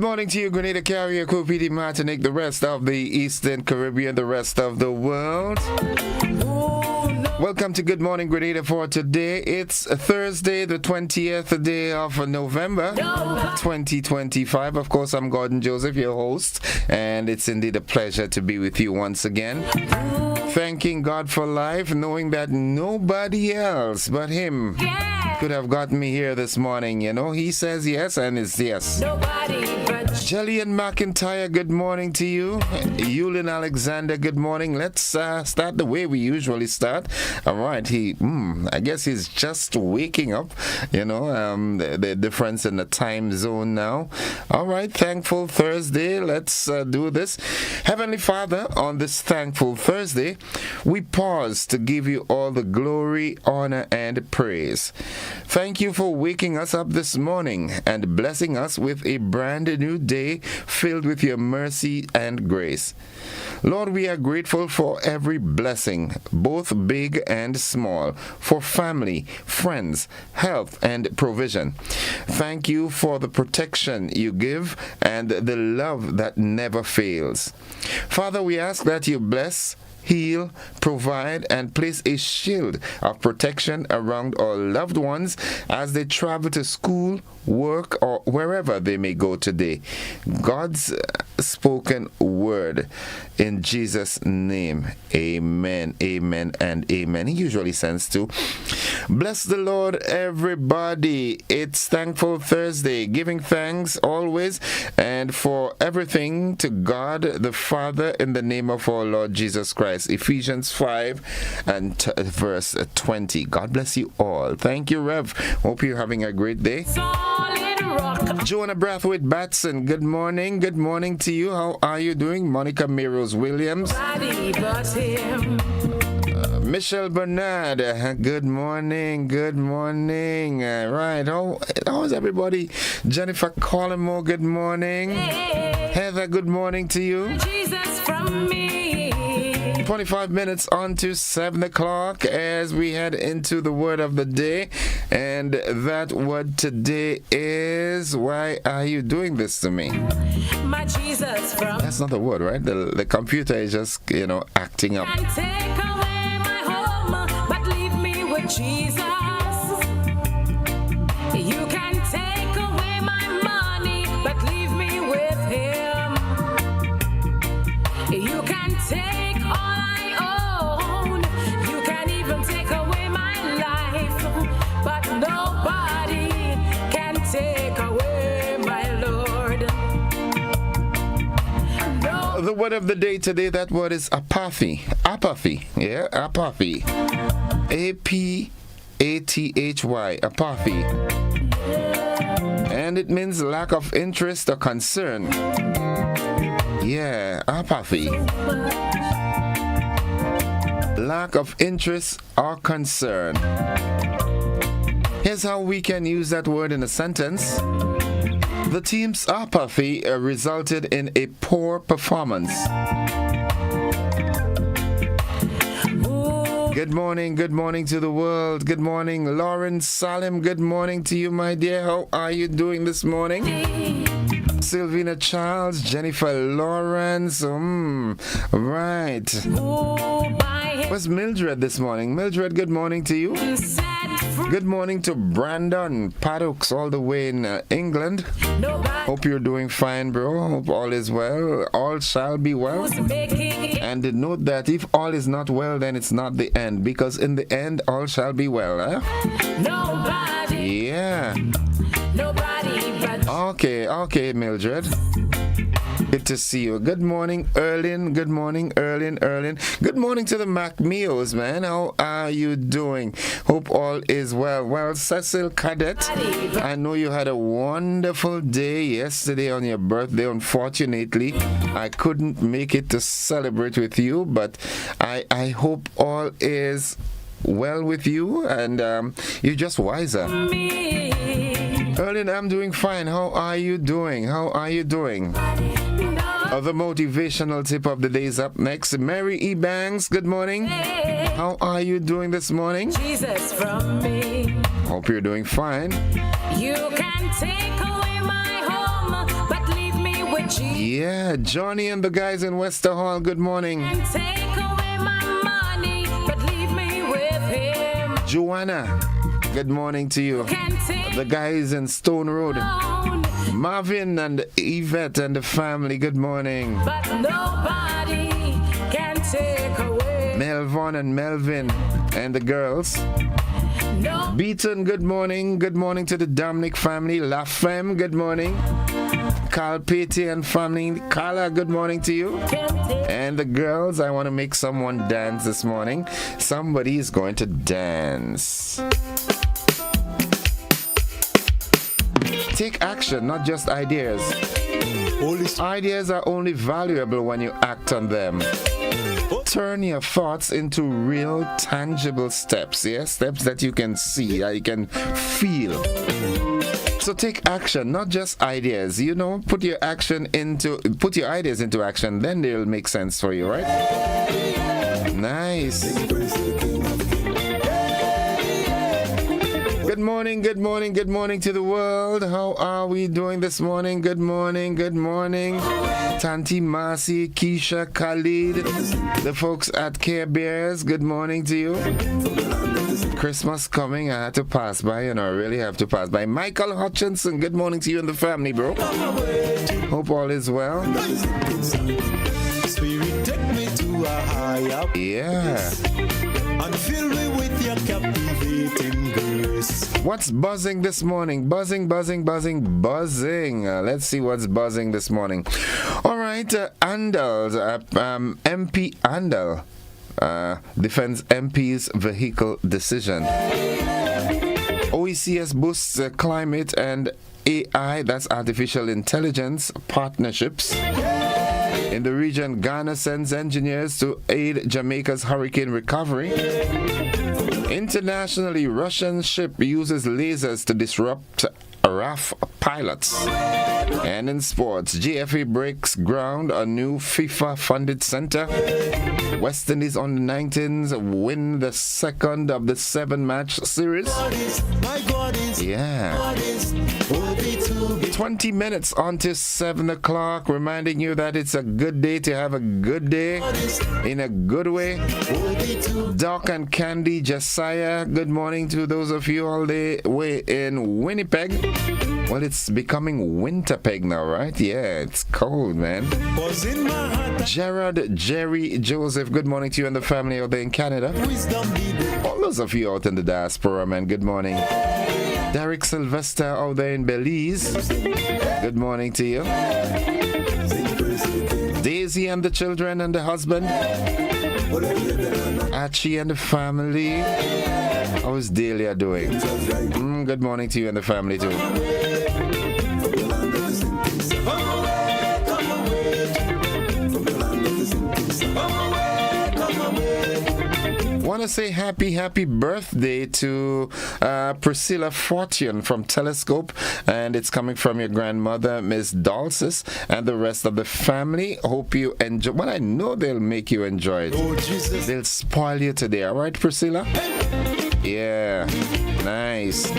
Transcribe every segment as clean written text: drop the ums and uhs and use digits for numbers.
morning to you, Grenada, Carrier, Copidi, Martinique, the rest of the Eastern Caribbean, the rest of the world. Welcome to Good Morning Grenada for today. It's Thursday, the 20th day of November, 2025. Of course, I'm Gordon Joseph, your host, and it's indeed a pleasure to be with you once again. Thanking God for life, knowing that nobody else but Him could have gotten me here this morning. You know, He says yes, and it's yes. Nobody but Jillian McIntyre, good morning to you. Yulin Alexander, good morning. Let's start the way we usually start. All right, I guess he's just waking up, you know, the difference in the time zone now. All right, Thankful Thursday. Let's do this. Heavenly Father, on this Thankful Thursday, we pause to give you all the glory, honor, and praise. Thank you for waking us up this morning and blessing us with a brand new day filled with your mercy and grace. Lord, we are grateful for every blessing, both big and small, for family, friends, health, and provision. Thank you for the protection you give and the love that never fails. Father, we ask that you bless, heal, provide, and place a shield of protection around our loved ones as they travel to school, work, or wherever they may go today. God's spoken word in Jesus' name. Amen, amen, and amen. He usually sends to. Bless the Lord, everybody. It's Thankful Thursday, giving thanks always and for everything to God the Father in the name of our Lord Jesus Christ. Ephesians 5 and verse 20. God bless you all. Thank you, Rev. Hope you're having a great day. Joanna Brathwaite Batson, good morning. Good morning to you. How are you doing? Monica Meros Williams. Michelle Bernard, good morning. Good morning. Right. How is everybody? Jennifer Collimo, good morning. Heather, good morning to you. Jesus from me. 25 minutes on to 7 o'clock as we head into the word of the day. And that word today is, why are you doing this to me? My Jesus from. That's not the word, right? The computer is just, acting up. And take away my home, but leave me with Jesus. You can take away my money, but leave me with Him. You can take all I own. You can even take away my life, but nobody can take away my Lord. No. The word of the day today, that word is apathy. Apathy. Yeah, apathy. A-P-A-T-H-Y. Apathy. And it means lack of interest or concern. Yeah, apathy. Lack of interest or concern. Here's how we can use that word in a sentence. The team's apathy resulted in a poor performance. Good morning to the world. Good morning, Lauren Salim. Good morning to you, my dear. How are you doing this morning? Sylvina Charles, Jennifer Lawrence. Right. Where's Mildred this morning? Mildred, good morning to you. Good morning to Brandon Paddocks all the way in England. Hope you're doing fine, bro. Hope all is well. All shall be well. And note that if all is not well, then it's not the end. Because in the end, all shall be well. Nobody. Yeah. Nobody but. Okay, Mildred. Good to see you. Good morning, Erlin. Good morning, Erlin. Good morning to the MacMeos, man. How are you doing? Hope all is well. Well, Cecil Cadet, I know you had a wonderful day yesterday on your birthday. Unfortunately, I couldn't make it to celebrate with you, but I hope all is well with you and you're just wiser. Erlin, I'm doing fine. How are you doing? The motivational tip of the day is up next. Mary E. Banks, good morning. How are you doing this morning? Jesus from me. Hope you're doing fine. You can take away my home, but leave Yeah, Johnny and the guys in Wester Hall, good morning. Take away my money, but leave me with him. Joanna, good morning to you. The guys in Stone Road. Marvin and Yvette and the family, good morning. But nobody can take away. Melvin and Melvin and the girls. No. Beaton, good morning. Good morning to the Dominic family. La Femme, good morning. Carl Petty and family. Carla, good morning to you. And the girls, I want to make someone dance this morning. Somebody is going to dance. Take action, not just ideas. Ideas are only valuable when you act on them. Turn your thoughts into real, tangible steps. Yeah, steps that you can see, that you can feel. So take action, not just ideas. You know, put your ideas into action, then they'll make sense for you, right? Nice. Good morning, good morning, good morning to the world. How are we doing this morning? Good morning, good morning. Tanti Marcy, Keisha, Khalid, the folks at Care Bears, good morning to you. Christmas coming, I had to pass by, I really have to pass by. Michael Hutchinson, good morning to you and the family, bro. Hope all is well. Spirit, take me to a higher place. And fill me with your captivating grace. What's buzzing this morning? Buzzing. Let's see what's buzzing this morning. All right, Andal, MP Andal defends MP's vehicle decision. OECS boosts climate and AI, that's artificial intelligence, partnerships. In the region, Ghana sends engineers to aid Jamaica's hurricane recovery. Internationally, Russian ship uses lasers to disrupt RAF pilots. And in sports, GFA breaks ground on new FIFA-funded center. West Indies on the 19s win the second of the 7-match series. Yeah. 20 minutes onto 7 o'clock, reminding you that it's a good day to have a good day in a good way. Doc and Candy, Josiah, good morning to those of you all the way in Winnipeg. Well, it's becoming Winterpeg now, right? Yeah, it's cold, man. Gerard, Jerry, Joseph, good morning to you and the family out there in Canada. All those of you out in the diaspora, man, good morning. Derek Sylvester out there in Belize, good morning to you. Daisy and the children and the husband. Archie and the family. How is Delia doing? Good morning to you and the family too. Want to say happy birthday to Priscilla Fortune from Telescope, and it's coming from your grandmother, Miss Dalsis, and the rest of the family. Hope you enjoy. Well, I know they'll make you enjoy it. They'll spoil you today, all right, Priscilla? Yeah, nice.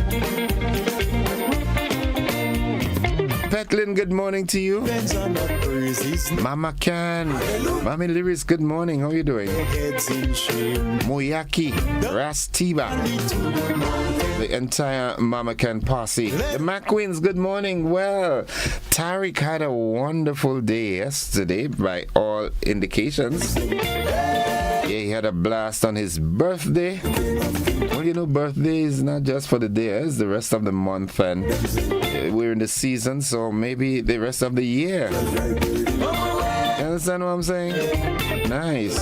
Petlin, good morning to you. Mama Can, Mami Lyris, good morning. How are you doing? Moyaki, Rastiba, the entire Mama Can posse. The McQueens, good morning. Well, Tariq had a wonderful day yesterday by all indications. Yeah, he had a blast on his birthday. Well, you know, birthday is not just for the day, it's the rest of the month, and we're in the season, so maybe the rest of the year. You understand what I'm saying? Nice.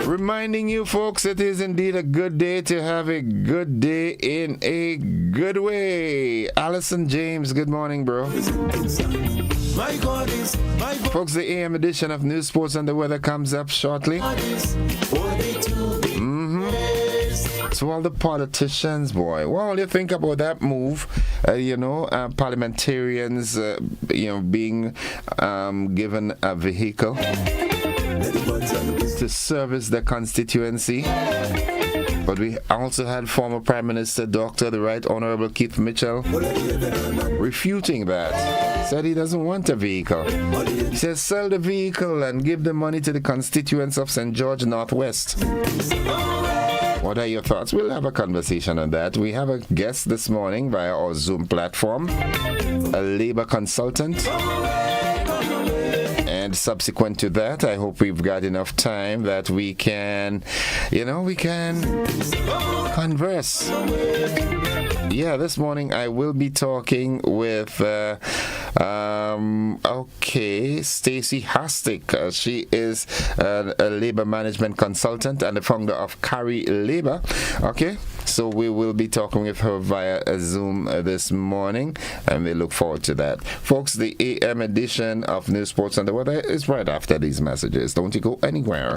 Reminding you folks, it is indeed a good day to have a good day in a good way. Allison James, good morning, bro. Folks, the AM edition of News, Sports and the Weather comes up shortly. To all the politicians, boy, what do you think about that move? Parliamentarians, being given a vehicle to service the constituency. But we also had former Prime Minister Dr. the Right Honorable Keith Mitchell refuting that. Said he doesn't want a vehicle. He says sell the vehicle and give the money to the constituents of St. George Northwest. What are your thoughts? We'll have a conversation on that. We have a guest this morning via our Zoom platform, a labor consultant. And subsequent to that, I hope we've got enough time that we can converse. Yeah, this morning I will be talking with Stacey Hastic. She is a labor management consultant and the founder of Carry Labor. Okay, so we will be talking with her via a Zoom this morning, and we look forward to that. Folks, the AM edition of News, Sports and the Weather is right after these messages. Don't you go anywhere.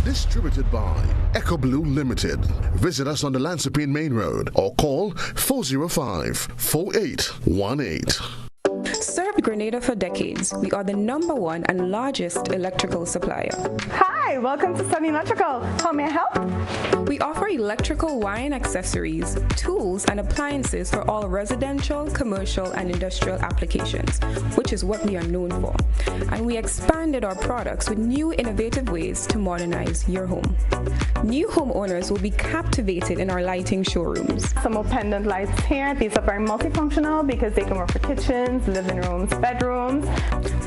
Distributed by Echo Blue Limited. Visit us on the Lansopine Main Road or call 405-4818. Served Grenada for decades, we are the #1 and largest electrical supplier. Hi, welcome to Sunny Electrical. How may I help? We offer electrical wire and accessories, tools, and appliances for all residential, commercial, and industrial applications, which is what we are known for. And we expanded our products with new innovative ways to modernize your home. New homeowners will be captivated in our lighting showrooms. Some more pendant lights here. These are very multifunctional because they can work for kitchens, living rooms, bedrooms.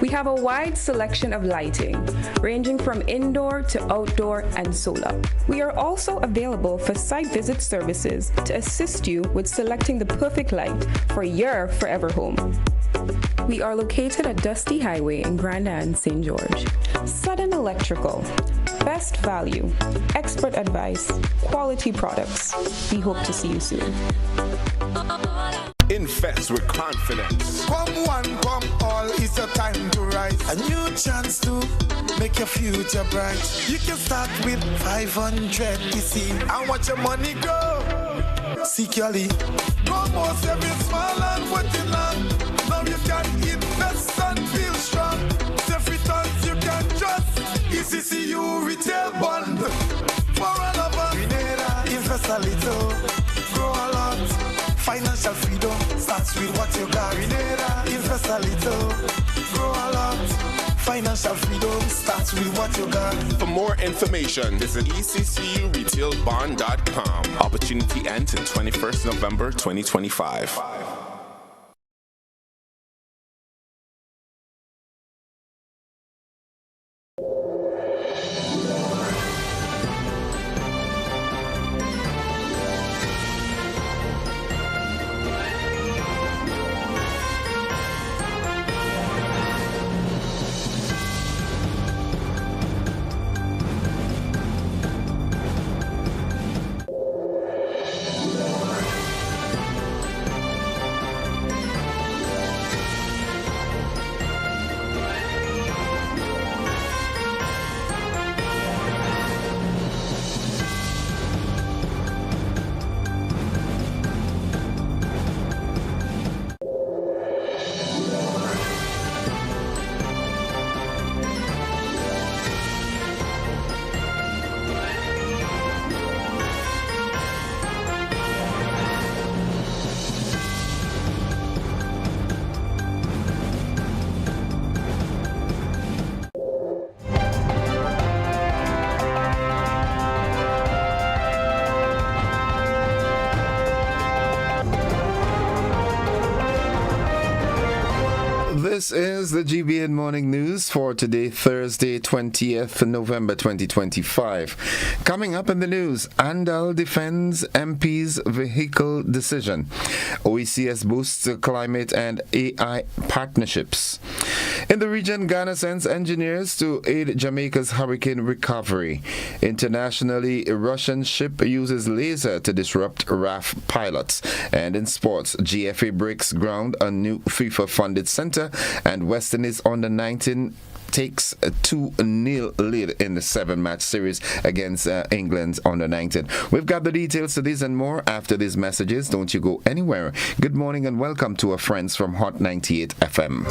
We have a wide selection of lighting, ranging from indoor to outdoor and solar. We are also available for site visit services to assist you with selecting the perfect light for your forever home. We are located at Dusty Highway in Grenada, St. George. Sudden Electrical. Best value, expert advice, quality products. We hope to see you soon. Invest with confidence. Come one, come all, it's your time to rise. A new chance to make your future bright. You can start with 500, you see, and watch your money grow securely. Go more saving small and put it long. Now you can invest and feel strong. Safe returns you can trust. ECCU retail bond. For all of us, Grenada, invest a little, grow a lot. Financial freedom starts with what you got. Grenada, invest a little, grow a lot. Financial freedom starts with what you got. For more information, visit ECCURetailBond.com. Opportunity ends in 21st November 2025. This is the GBN Morning News for today, Thursday, 20th November 2025. Coming up in the news, Andal defends MP's vehicle decision. OECS boosts climate and AI partnerships. In the region, Ghana sends engineers to aid Jamaica's hurricane recovery. Internationally, a Russian ship uses laser to disrupt RAF pilots. And in sports, GFA breaks ground on new FIFA-funded center, and West Indies under 19 takes a 2-0 lead in the 7-match series against England's under 19. We've got the details to this and more after these messages. Don't you go anywhere. Good morning and welcome to our friends from Hot 98 FM.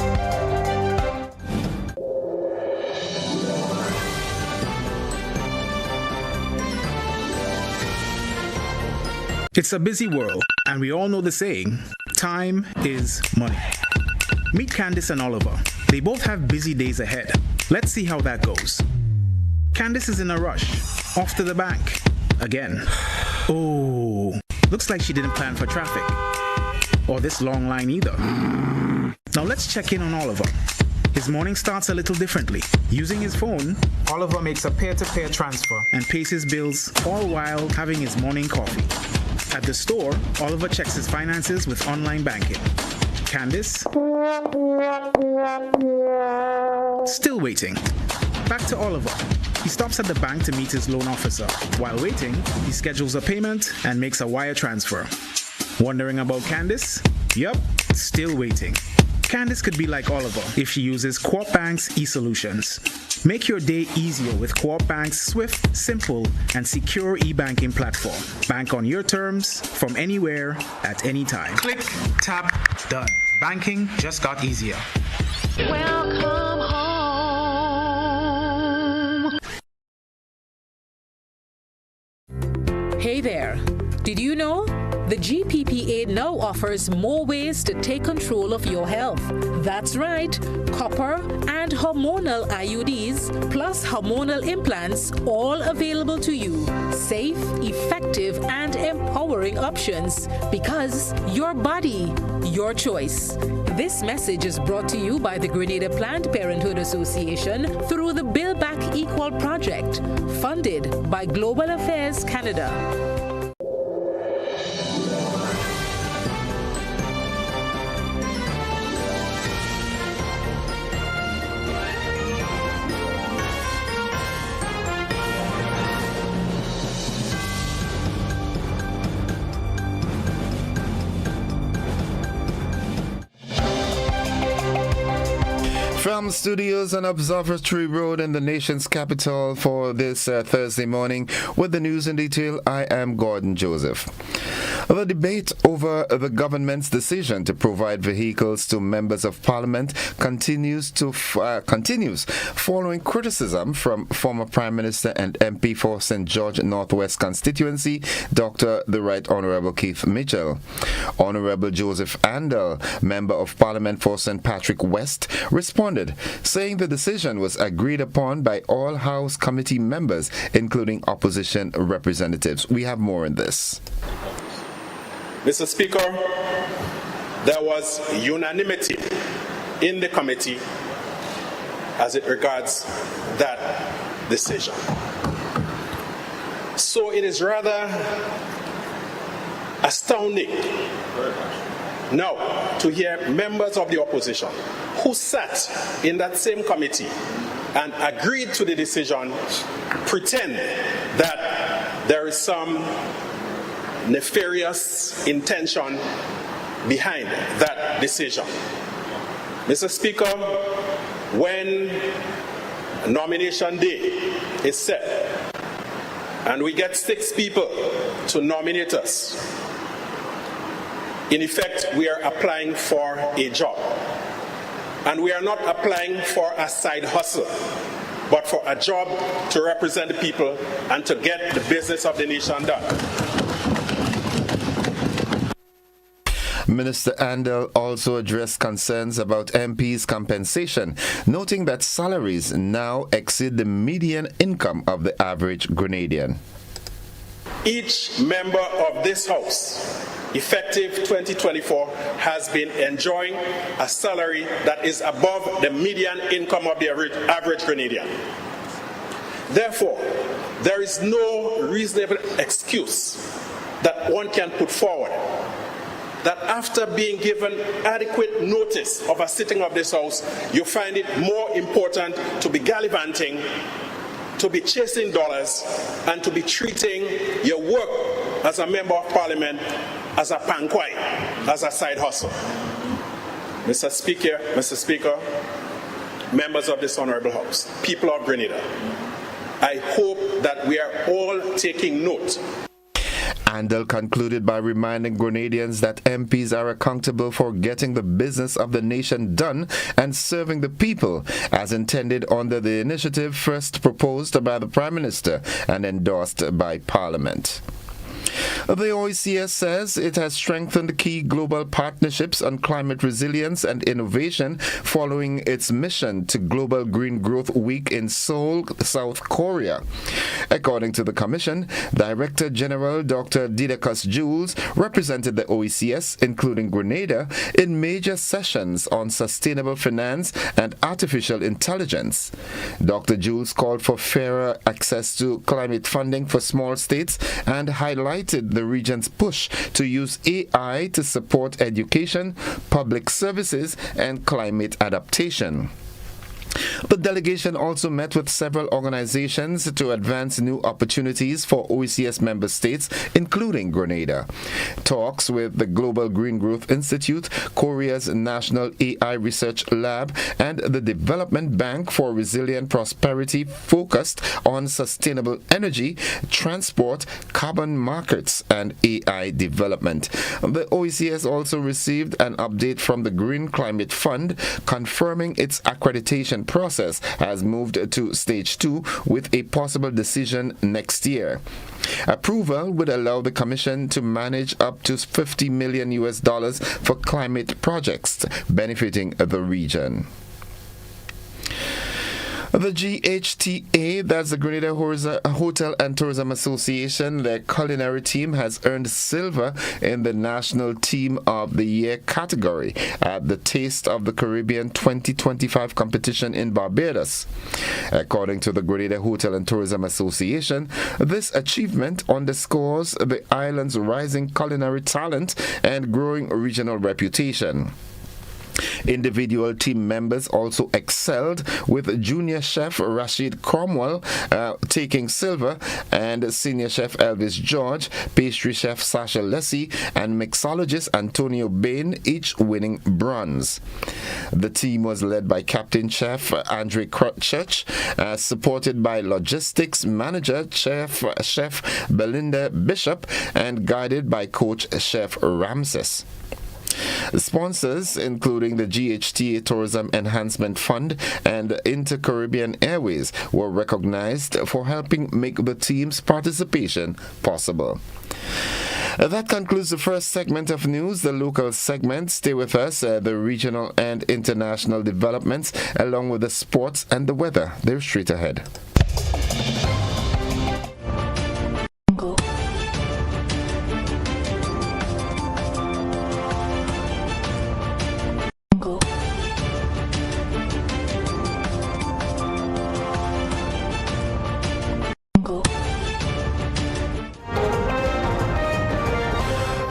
It's a busy world, and we all know the saying, time is money. Meet Candice and Oliver. They both have busy days ahead. Let's see how that goes. Candice is in a rush, off to the bank. Again. Oh, looks like she didn't plan for traffic. Or this long line either. Now let's check in on Oliver. His morning starts a little differently. Using his phone, Oliver makes a peer-to-peer transfer and pays his bills, all while having his morning coffee. At the store, Oliver checks his finances with online banking. Candice? Still waiting. Back to Oliver. He stops at the bank to meet his loan officer. While waiting, he schedules a payment and makes a wire transfer. Wondering about Candice? Yup, still waiting. Candice could be like Oliver if she uses Co-op Bank's e-solutions. Make your day easier with Co-op Bank's swift, simple, and secure e-banking platform. Bank on your terms, from anywhere, at any time. Click, tap, done. Banking just got easier. Welcome home. Hey there. Did you know? The GPPA now offers more ways to take control of your health. That's right, copper and hormonal IUDs plus hormonal implants, all available to you. Safe, effective, and empowering options, because your body, your choice. This message is brought to you by the Grenada Planned Parenthood Association through the Build Back Equal project, funded by Global Affairs Canada. From studios on Observatory Road in the nation's capital for this Thursday morning, with the news in detail, I am Gordon Joseph. The debate over the government's decision to provide vehicles to members of parliament continues following criticism from former Prime Minister and MP for St. George Northwest constituency, Dr. the Right Honourable Keith Mitchell. Honourable Joseph Andel, Member of Parliament for St. Patrick West, responded, saying the decision was agreed upon by all House committee members, including opposition representatives. We have more in this. Mr. Speaker, there was unanimity in the committee as it regards that decision. So it is rather astounding now to hear members of the opposition who sat in that same committee and agreed to the decision pretend that there is some nefarious intention behind that decision. Mr. Speaker, when nomination day is set and we get 6 people to nominate us, in effect, we are applying for a job. And we are not applying for a side hustle, but for a job to represent the people and to get the business of the nation done. Minister Andel also addressed concerns about MPs' compensation, noting that salaries now exceed the median income of the average Grenadian. Each member of this House, effective 2024, has been enjoying a salary that is above the median income of the average Grenadian. Therefore, there is no reasonable excuse that one can put forward that after being given adequate notice of a sitting of this House, you find it more important to be gallivanting, to be chasing dollars, and to be treating your work as a member of parliament as a pankwai, as a side hustle. Mr. Speaker, members of this honorable House, people of Grenada, I hope that we are all taking note. Andel concluded by reminding Grenadians that MPs are accountable for getting the business of the nation done and serving the people, as intended under the initiative first proposed by the Prime Minister and endorsed by Parliament. The OECS says it has strengthened key global partnerships on climate resilience and innovation following its mission to Global Green Growth Week in Seoul, South Korea. According to the Commission, Director General Dr. Didacus Jules represented the OECS, including Grenada, in major sessions on sustainable finance and artificial intelligence. Dr. Jules called for fairer access to climate funding for small states and highlighted the region's push to use AI to support education, public services, and climate adaptation. The delegation also met with several organizations to advance new opportunities for OECS member states, including Grenada. Talks with the Global Green Growth Institute, Korea's National AI Research Lab, and the Development Bank for Resilient Prosperity focused on sustainable energy, transport, carbon markets, and AI development. The OECS also received an update from the Green Climate Fund, confirming its accreditation process has moved to stage 2 with a possible decision next year. Approval would allow the Commission to manage up to $50 million for climate projects benefiting the region. The GHTA, that's the Grenada Hotel and Tourism Association, their culinary team has earned silver in the National Team of the Year category at the Taste of the Caribbean 2025 competition in Barbados. According to the Grenada Hotel and Tourism Association, this achievement underscores the island's rising culinary talent and growing regional reputation. Individual team members also excelled, with junior chef Rashid Cromwell taking silver and senior chef Elvis George, pastry chef Sasha Lessie, and mixologist Antonio Bain each winning bronze. The team was led by Captain Chef Andre Church, supported by logistics manager Chef Belinda Bishop, and guided by Coach Chef Ramses. Sponsors, including the GHTA Tourism Enhancement Fund and Inter-Caribbean Airways, were recognized for helping make the team's participation possible. That concludes the first segment of news, the local segment. Stay with us, the regional and international developments, along with the sports and the weather. They're straight ahead.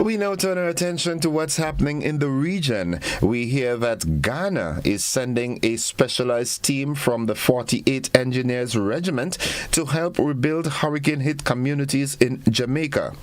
We now turn our attention to what's happening in the region. We hear that Ghana is sending a specialized team from the 48 Engineers Regiment to help rebuild hurricane-hit communities in Jamaica.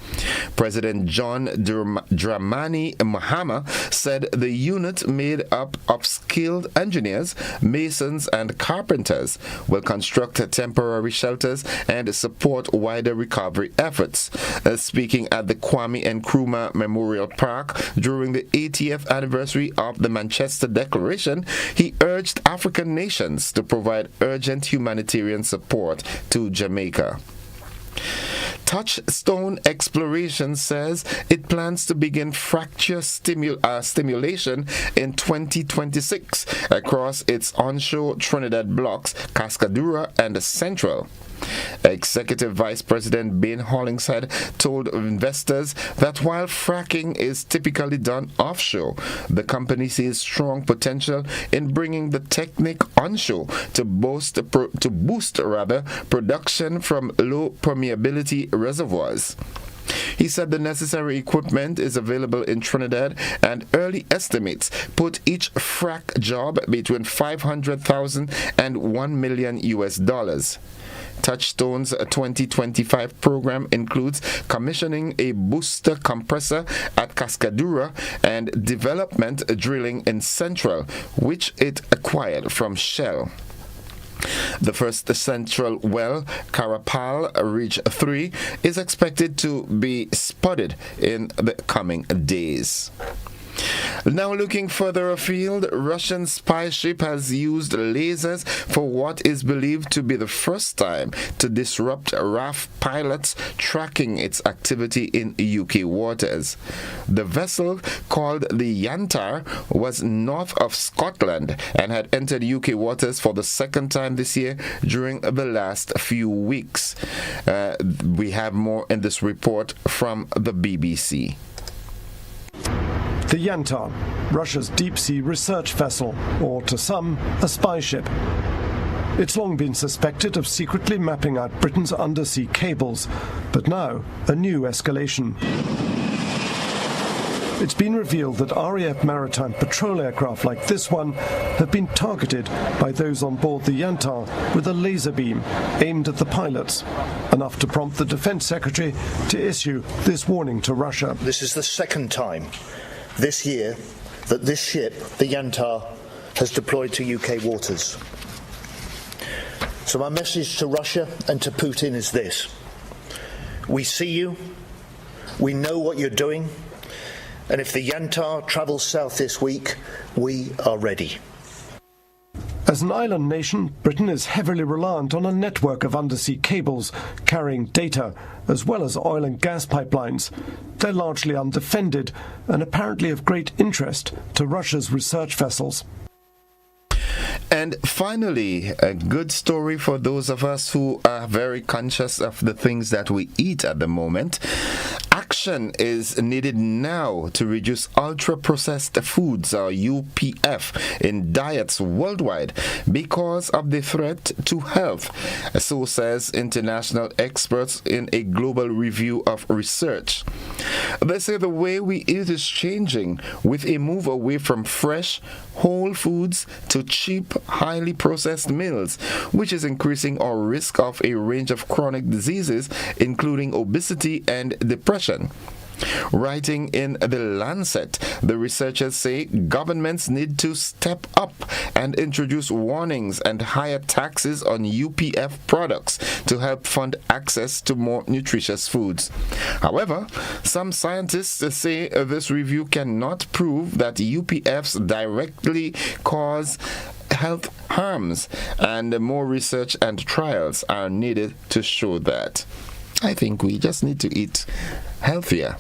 President John Dramani Mahama said the unit, made up of skilled engineers, masons, and carpenters, will construct temporary shelters and support wider recovery efforts. Speaking at the Kwame Nkrumah Memorial Park during the 80th anniversary of the Manchester Declaration, he urged African nations to provide urgent humanitarian support to Jamaica. Touchstone Exploration says it plans to begin fracture stimulation in 2026 across its onshore Trinidad blocks, Cascadura and Central. Executive Vice President Ben Hollingshead told investors that while fracking is typically done offshore, the company sees strong potential in bringing the technique onshore to boost production from low permeability reservoirs. He said the necessary equipment is available in Trinidad, and early estimates put each frac job between $500,000 and $1 million US. Touchstone's 2025 program includes commissioning a booster compressor at Cascadura and development drilling in Central, which it acquired from Shell. The first central well, Carapal Ridge 3, is expected to be spudded in the coming days. Now looking further afield, Russian spy ship has used lasers for what is believed to be the first time to disrupt RAF pilots tracking its activity in UK waters. The vessel, called the Yantar, was north of Scotland and had entered UK waters for the second time this year during the last few weeks. We have more in this report from the BBC. The Yantar, Russia's deep-sea research vessel, or to some, a spy ship. It's long been suspected of secretly mapping out Britain's undersea cables, but now a new escalation. It's been revealed that RAF maritime patrol aircraft like this one have been targeted by those on board the Yantar with a laser beam aimed at the pilots, enough to prompt the Defence Secretary to issue this warning to Russia. This is the second time this year that this ship, the Yantar, has deployed to UK waters. So my message to Russia and to Putin is this: we see you, we know what you're doing, and if the Yantar travels south this week, we are ready. As an island nation, Britain is heavily reliant on a network of undersea cables carrying data, as well as oil and gas pipelines. They're largely undefended and apparently of great interest to Russia's research vessels. And finally, a good story for those of us who are very conscious of the things that we eat at the moment. Action is needed now to reduce ultra-processed foods, or UPF, in diets worldwide because of the threat to health, so says international experts in a global review of research. They say the way we eat is changing, with a move away from fresh, whole foods to cheap, highly processed meals, which is increasing our risk of a range of chronic diseases, including obesity and depression. Writing in The Lancet, the researchers say governments need to step up and introduce warnings and higher taxes on UPF products to help fund access to more nutritious foods. However, some scientists say this review cannot prove that UPFs directly cause health harms, and more research and trials are needed to show that. I think we just need to eat healthier.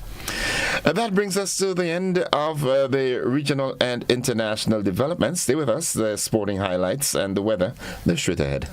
That brings us to the end of the regional and international developments. Stay with us, the sporting highlights and the weather, they're straight ahead.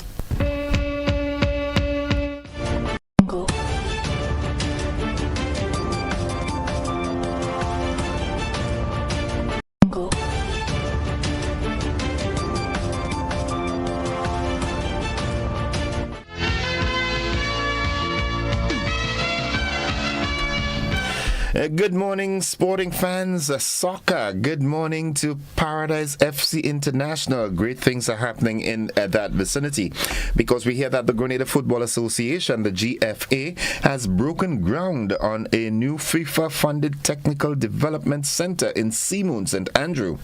Good morning, sporting fans. Soccer. Good morning to Paradise FC International. Great things are happening in that vicinity, because we hear that the Grenada Football Association, the GFA, has broken ground on a new FIFA-funded technical development center in Seamoon, St. Andrew.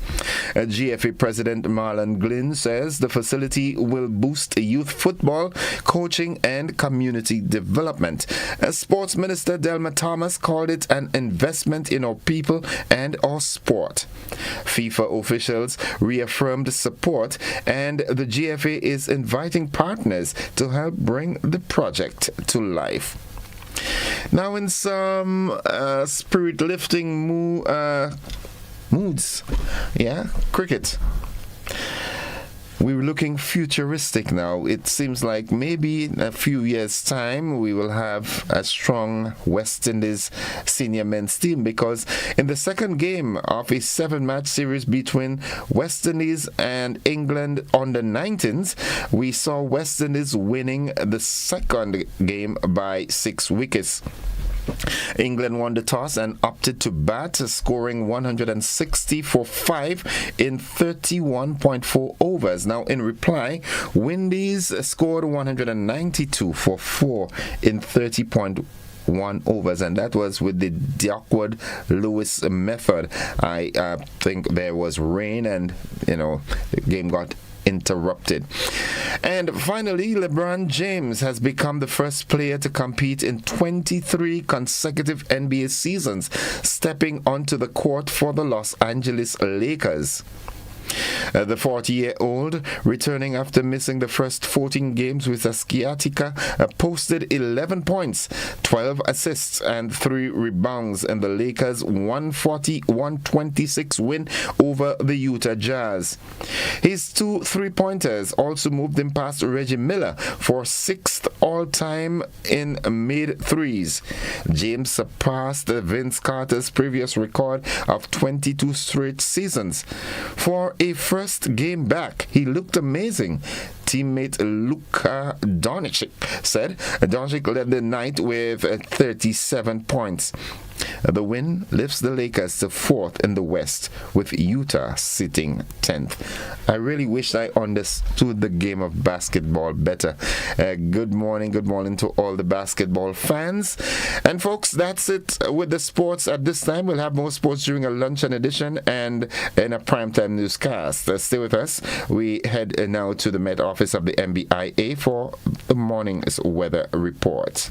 GFA President Marlon Glynn says the facility will boost youth football, coaching, and community development. Sports Minister Delma Thomas called it an investment in our people and our sport. FIFA officials reaffirmed support, and the GFA is inviting partners to help bring the project to life. Now, in some spirit-lifting moods, cricket. We're looking futuristic now. It seems like maybe in a few years' time we will have a strong West Indies senior men's team, because in the second game of a 7-match series between West Indies and England on the 19th, we saw West Indies winning the second game by 6 wickets. England won the toss and opted to bat, scoring 160 for 5 in 31.4 overs. Now, in reply, Windies scored 192 for 4 in 30.1 overs, and that was with the Duckworth-Lewis method. I think there was rain, and the game got interrupted. And finally, LeBron James has become the first player to compete in 23 consecutive NBA seasons, stepping onto the court for the Los Angeles Lakers. The 40-year-old, returning after missing the first 14 games with a sciatica, posted 11 points, 12 assists, and 3 rebounds in the Lakers' 140-126 win over the Utah Jazz. His 2 3-pointers also moved him past Reggie Miller for 6th all-time in mid-threes. James surpassed Vince Carter's previous record of 22 straight seasons. For a first game back, he looked amazing. Teammate Luka Doncic said. Doncic led the night with 37 points. The win lifts the Lakers to 4th in the West, with Utah sitting 10th. I really wish I understood the game of basketball better. Good morning to all the basketball fans. And folks, that's it with the sports at this time. We'll have more sports during a luncheon edition and in a primetime newscast. Stay with us. We head now to the Met Office of the MBIA for the morning's weather report.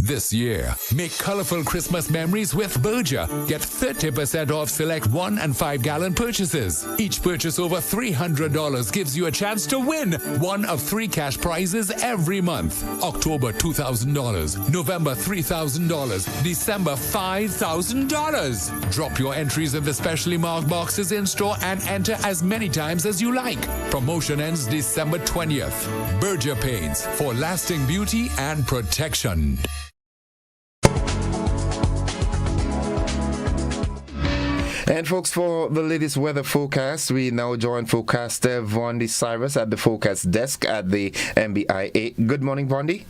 This year, make colorful Christmas memories with Berger. Get 30% off select 1 and 5 gallon purchases. Each purchase over $300 gives you a chance to win one of 3 cash prizes every month. October $2,000, November $3,000, December $5,000. Drop your entries in the specially marked boxes in store and enter as many times as you like. Promotion ends December 20th. Berger Paints, for lasting beauty and protection. And folks, for the latest weather forecast, we now join forecaster Vondi Cyrus at the forecast desk at the MBIA. Good morning, Vondi.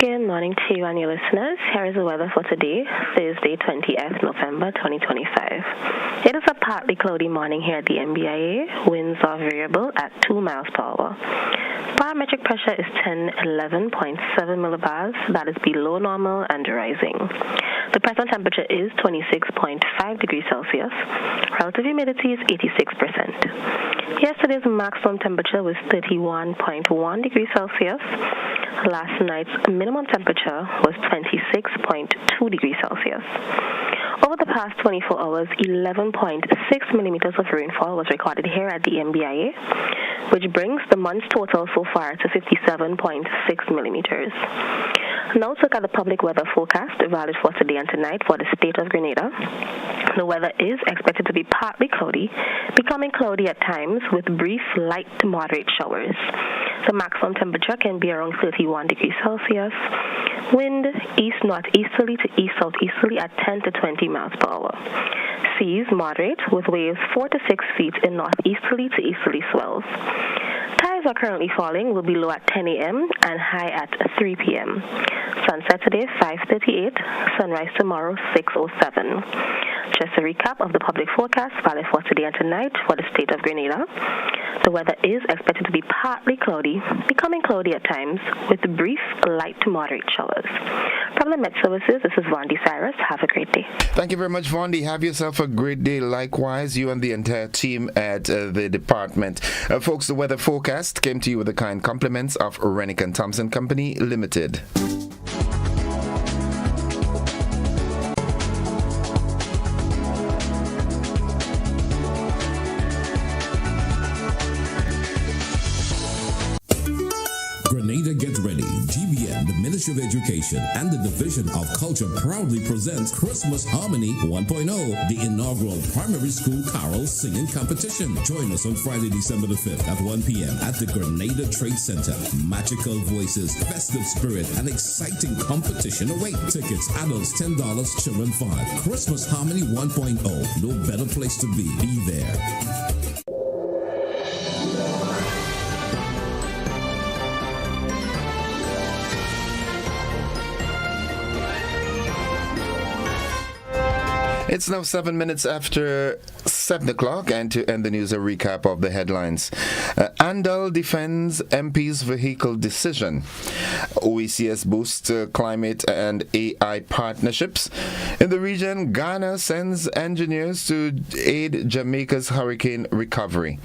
Good morning to you and your listeners. Here is the weather for today, Thursday, 20th November 2025. It is a partly cloudy morning here at the MBIA. Winds are variable at 2 miles per hour. Barometric pressure is 1011.7 millibars. That is below normal and rising. The present temperature is 26.5 degrees Celsius. Relative humidity is 86%. Yesterday's maximum temperature was 31.1 degrees Celsius. Last night's minimum temperature was 26.2 degrees Celsius. Over the past 24 hours, 11.6 millimeters of rainfall was recorded here at the MBIA, which brings the month's total so far to 57.6 millimeters. Now let's look at the public weather forecast valid for today and tonight for the state of Grenada. The weather is expected to be partly cloudy, becoming cloudy at times with brief light to moderate showers. The maximum temperature can be around 31 degrees Celsius. Wind east-northeasterly to east-southeasterly at 10 to 20 miles per hour. Seas moderate with waves 4 to 6 feet in northeasterly to easterly swells. Tides are currently falling, will be low at 10 a.m. and high at 3 p.m. Sunset today, 5:38. Sunrise tomorrow, 6:07. Just a recap of the public forecast valid for today and tonight for the state of Grenada. The weather is expected to be partly cloudy, becoming cloudy at times, with brief light to moderate showers. From the Met Services, this is Vondi Cyrus. Have a great day. Thank you very much, Vondi. Have yourself a great day. Likewise, you and the entire team at the department. Folks, the weather forecast came to you with the kind compliments of Rennick & Thompson Company Limited. Grenada Get Ready. GBN, the Ministry of Education, and the Division of Culture proudly presents Christmas Harmony 1.0, the inaugural primary school carol singing competition. Join us on Friday, December the 5th at 1 p.m. at the Grenada Trade Center. Magical voices, festive spirit, and exciting competition await. Tickets, adults $10, children $5. Christmas Harmony 1.0. No better place to be. Be there. It's now 7 minutes after 7 o'clock, and to end the news, a recap of the headlines. Andal defends MP's vehicle decision. OECS boosts climate and AI partnerships. In the region, Ghana sends engineers to aid Jamaica's hurricane recovery.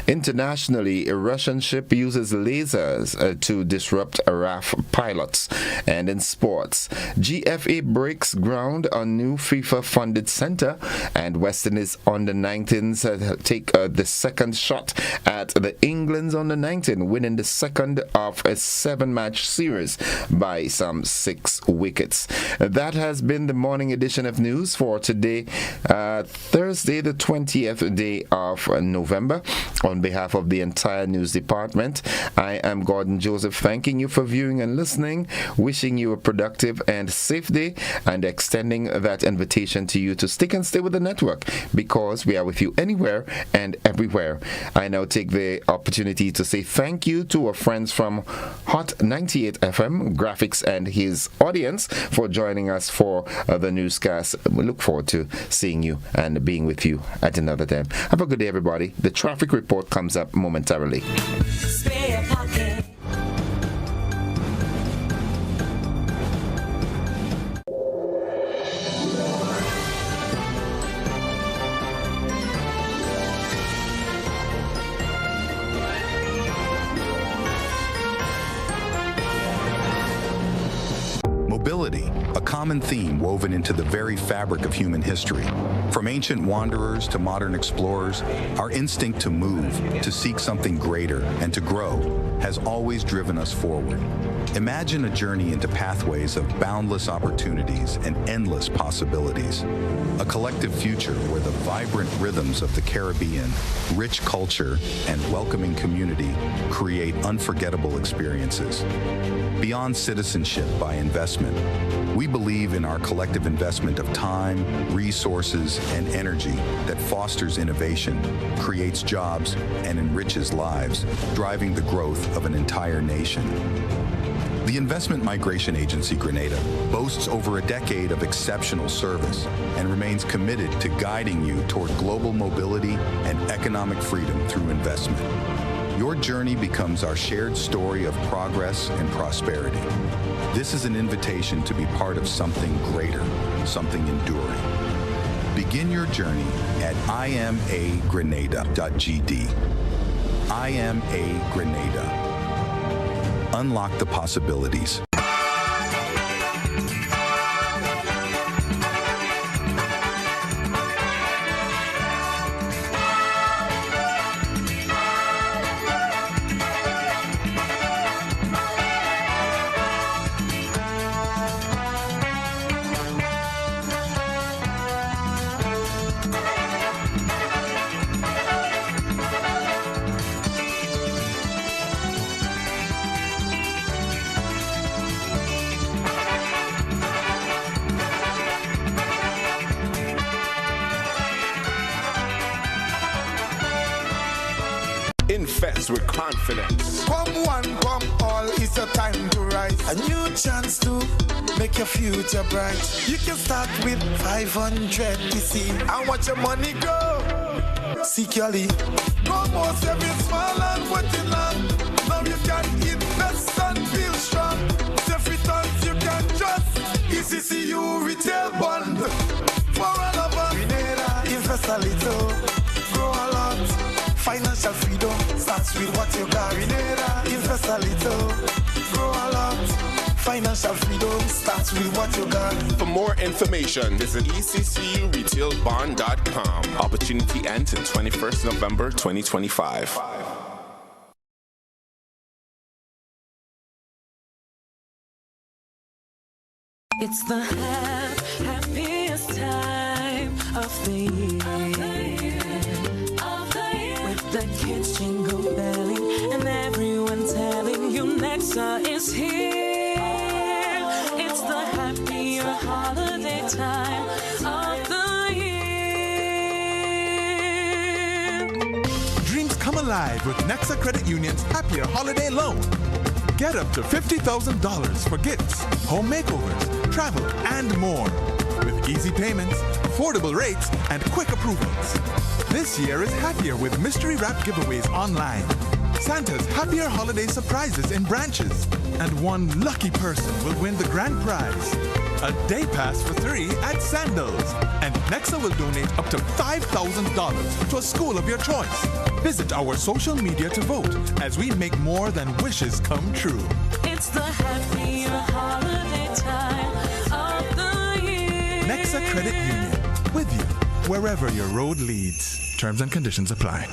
Internationally, a Russian ship uses lasers to disrupt RAF pilots. And in sports, GFA breaks ground on new FIFA-funded center, and West Indies under-19s take the second shot at the England's under-19, winning the second of a 7-match series by some 6 wickets. That has been the morning edition of news for today, Thursday, the 20th day of November. On behalf of the entire news department, I am Gordon Joseph, thanking you for viewing and listening, wishing you a productive and safe day, and extending that invitation to you to stick and stay with the network, because we are with you anywhere and everywhere. I now take the opportunity to say thank you to our friends from Hot 98 FM, Graphics and his audience, for joining us for the newscast. We look forward to seeing you and being with you at another time. Have a good day, everybody. The traffic report comes up momentarily. Mobility, a common theme woven into the very fabric of human history. From ancient wanderers to modern explorers, our instinct to move, to seek something greater, and to grow has always driven us forward. Imagine a journey into pathways of boundless opportunities and endless possibilities. A collective future where the vibrant rhythms of the Caribbean, rich culture, and welcoming community create unforgettable experiences. Beyond citizenship by investment, we believe in our collective investment of time, resources, and energy that fosters innovation, creates jobs, and enriches lives, driving the growth of an entire nation. The Investment Migration Agency Grenada boasts over a decade of exceptional service and remains committed to guiding you toward global mobility and economic freedom through investment. Your journey becomes our shared story of progress and prosperity. This is an invitation to be part of something greater, something enduring. Begin your journey at imagrenada.gd. IMA Grenada. Unlock the possibilities. Invest with confidence. Come one, come all, it's your time to rise. A new chance to make your future bright. You can start with 500 TC and watch your money grow securely. No more saving small and waiting long. Now you can invest and feel strong. Safe returns you can trust. ECCU retail bond for all of us. Grenada, invest a little, grow a lot. Financial freedom starts with what you got. Grenada, invest a little, grow a lot. Financial freedom starts with what you got. For more information, visit ECCURetailBond.com. Opportunity ends in 21st November 2025. It's the happiest time of the year. With the kids jingle belling and everyone telling you Nexa is here. It's the happier holiday time of the year. Dreams come alive with Nexa Credit Union's Happier Holiday Loan. Get up to $50,000 for gifts, home makeovers, travel, and more. with easy payments, affordable rates, and quick approvals. This year is happier with mystery wrap giveaways online, Santa's happier holiday surprises in branches, and one lucky person will win the grand prize, a day pass for 3 at Sandals. And Nexa will donate up to $5,000 to a school of your choice. Visit our social media to vote as we make more than wishes come true. It's the happier holiday time of the year. Nexa Credit Union, with you wherever your road leads. Terms and conditions apply.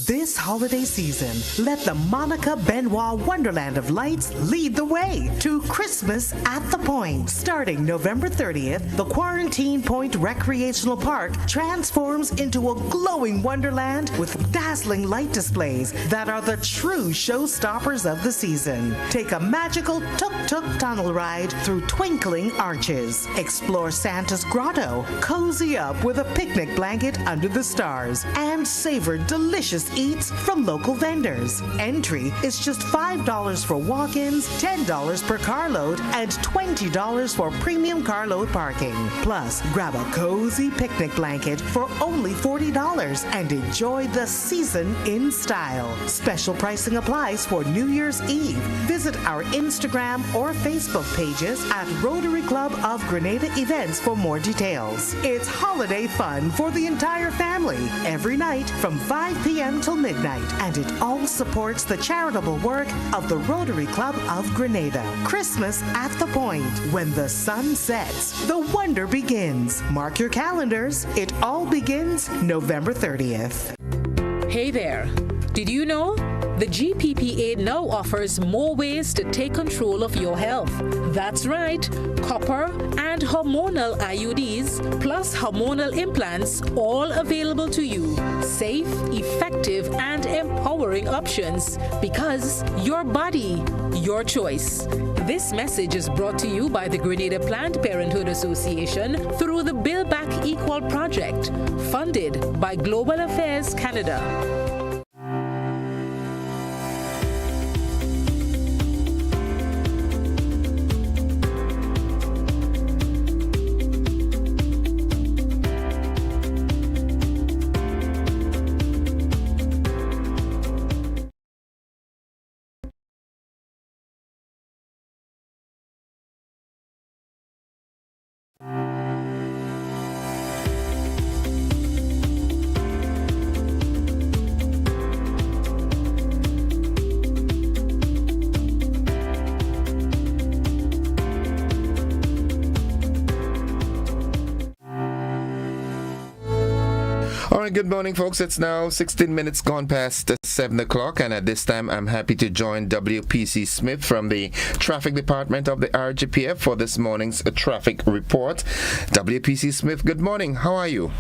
This holiday season, let the Monica Benoit Wonderland of Lights lead the way to Christmas at the Point. Starting November 30th, the Quarantine Point Recreational Park transforms into a glowing wonderland with dazzling light displays that are the true showstoppers of the season. Take a magical tuk-tuk tunnel ride through twinkling arches. Explore Santa's grotto, cozy up with a picnic blanket under the stars, and savor delicious eats from local vendors. Entry is just $5 for walk-ins, $10 per carload, and $20 for premium carload parking. Plus, grab a cozy picnic blanket for only $40 and enjoy the season in style. Special pricing applies for New Year's Eve. Visit our Instagram or Facebook pages at Rotary Club of Grenada Events for more details. It's holiday fun for the entire family every night from 5 p.m. till midnight, and it all supports the charitable work of the Rotary Club of Grenada. Christmas at the Point. When the sun sets, the wonder begins. Mark your calendars. It all begins November 30th. Hey there. Did you know? The GPPA now offers more ways to take control of your health. That's right, copper and hormonal IUDs plus hormonal implants, all available to you. Safe, effective, and empowering options, because your body, your choice. This message is brought to you by the Grenada Planned Parenthood Association through the Build Back Equal project, funded by Global Affairs Canada. All right, good morning, folks. It's now 16 minutes gone past 7 o'clock, and at this time, I'm happy to join WPC Smith from the Traffic Department of the RGPF for this morning's traffic report. WPC Smith, good morning. How are you?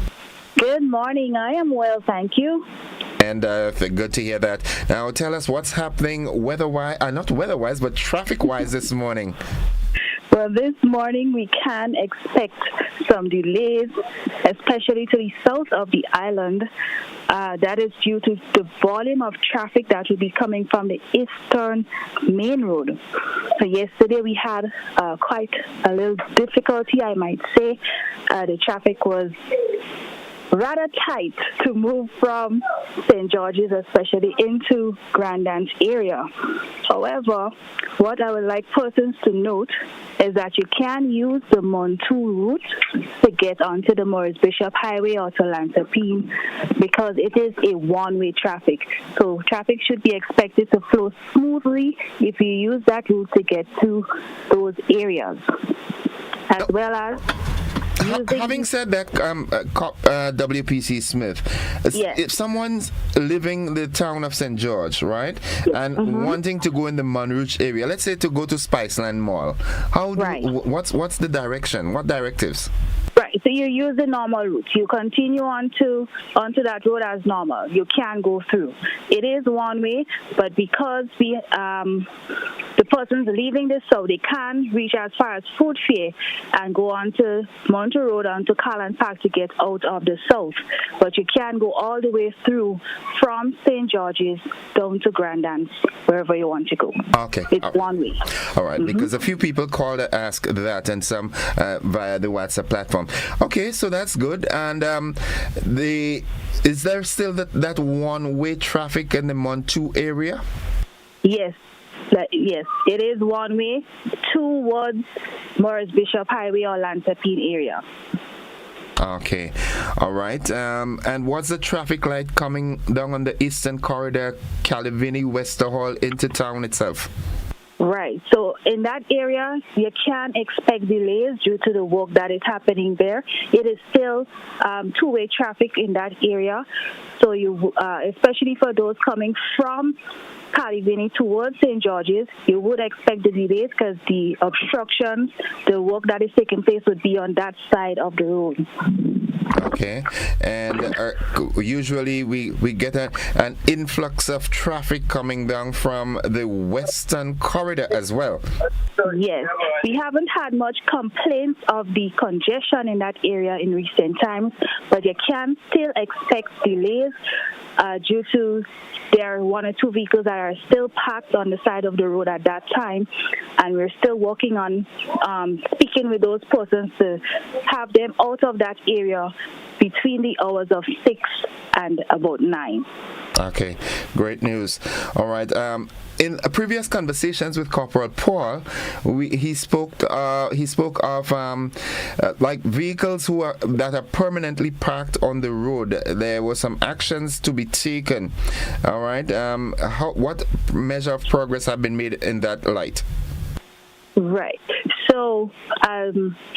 Good morning. I am well, thank you. And good to hear that. Now, tell us what's happening weather-wise, not weather-wise, but traffic-wise this morning. Well, this morning we can expect some delays, especially to the south of the island. That is due to the volume of traffic that will be coming from the eastern main road. So yesterday we had quite a little difficulty, I might say. The traffic was rather tight to move from St. George's, especially into Grandance area. However, what I would like persons to note is that you can use the Montour route to get onto the Maurice Bishop Highway or to Lansapine, because it is a one-way traffic. So traffic should be expected to flow smoothly if you use that route to get to those areas. As well as having said that, WPC Smith, yes. If someone's living the town of St. George, right, and wanting to go in the Montrouge area, let's say to go to Spiceland Mall, what's the direction? What directives? Right. Right. So you use the normal route. You continue onto that road as normal. You can go through. It is one way, but because the person's leaving the south, they can reach as far as Food Fair and go onto Monterey Road onto Carland Park to get out of the south. But you can go all the way through from St. George's down to Grandance, wherever you want to go. Okay. It's one way. All right, because a few people called to ask that, and some via the WhatsApp platform. Okay, so that's good. And is there still that one-way traffic in the Montu area? Yes. Yes, it is one way towards Morris Bishop Highway or Lansapine area. Okay, all right. And what's the traffic light coming down on the Eastern Corridor, Calivini, Westerhall into town itself? Right. So in that area, you can expect delays due to the work that is happening there. It is still two-way traffic in that area. So you, especially for those coming from Calivini towards St. George's, you would expect the delays because the obstructions, the work that is taking place would be on that side of the road. Okay, and usually we get an influx of traffic coming down from the Western Corridor as well. Yes, we haven't had much complaints of the congestion in that area in recent times, but you can still expect delays due to there are one or two vehicles that are still parked on the side of the road at that time, and we're still working on speaking with those persons to have them out of that area between the hours of 6 and about 9. Okay, great news. All right. In previous conversations with Corporal Paul, he spoke of like vehicles that are permanently parked on the road. There were some actions to be taken. All right. What measure of progress have been made in that light? Right. So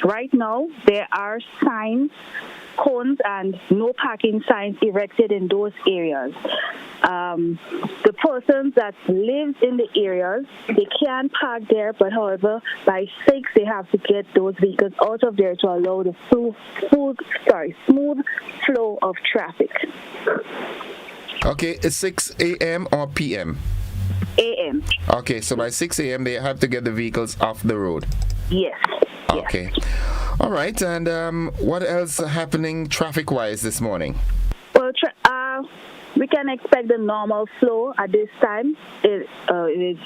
right now there are signs, cones, and no parking signs erected in those areas. The persons that live in the areas, they can park there, but however, by 6 they have to get those vehicles out of there to allow the smooth flow of traffic. Okay, it's 6 a.m. or p.m.? A.m. Okay, so by 6 a.m. they have to get the vehicles off the road? Yes. Okay. All right, and what else happening traffic-wise this morning? Well, we can expect the normal flow at this time. It is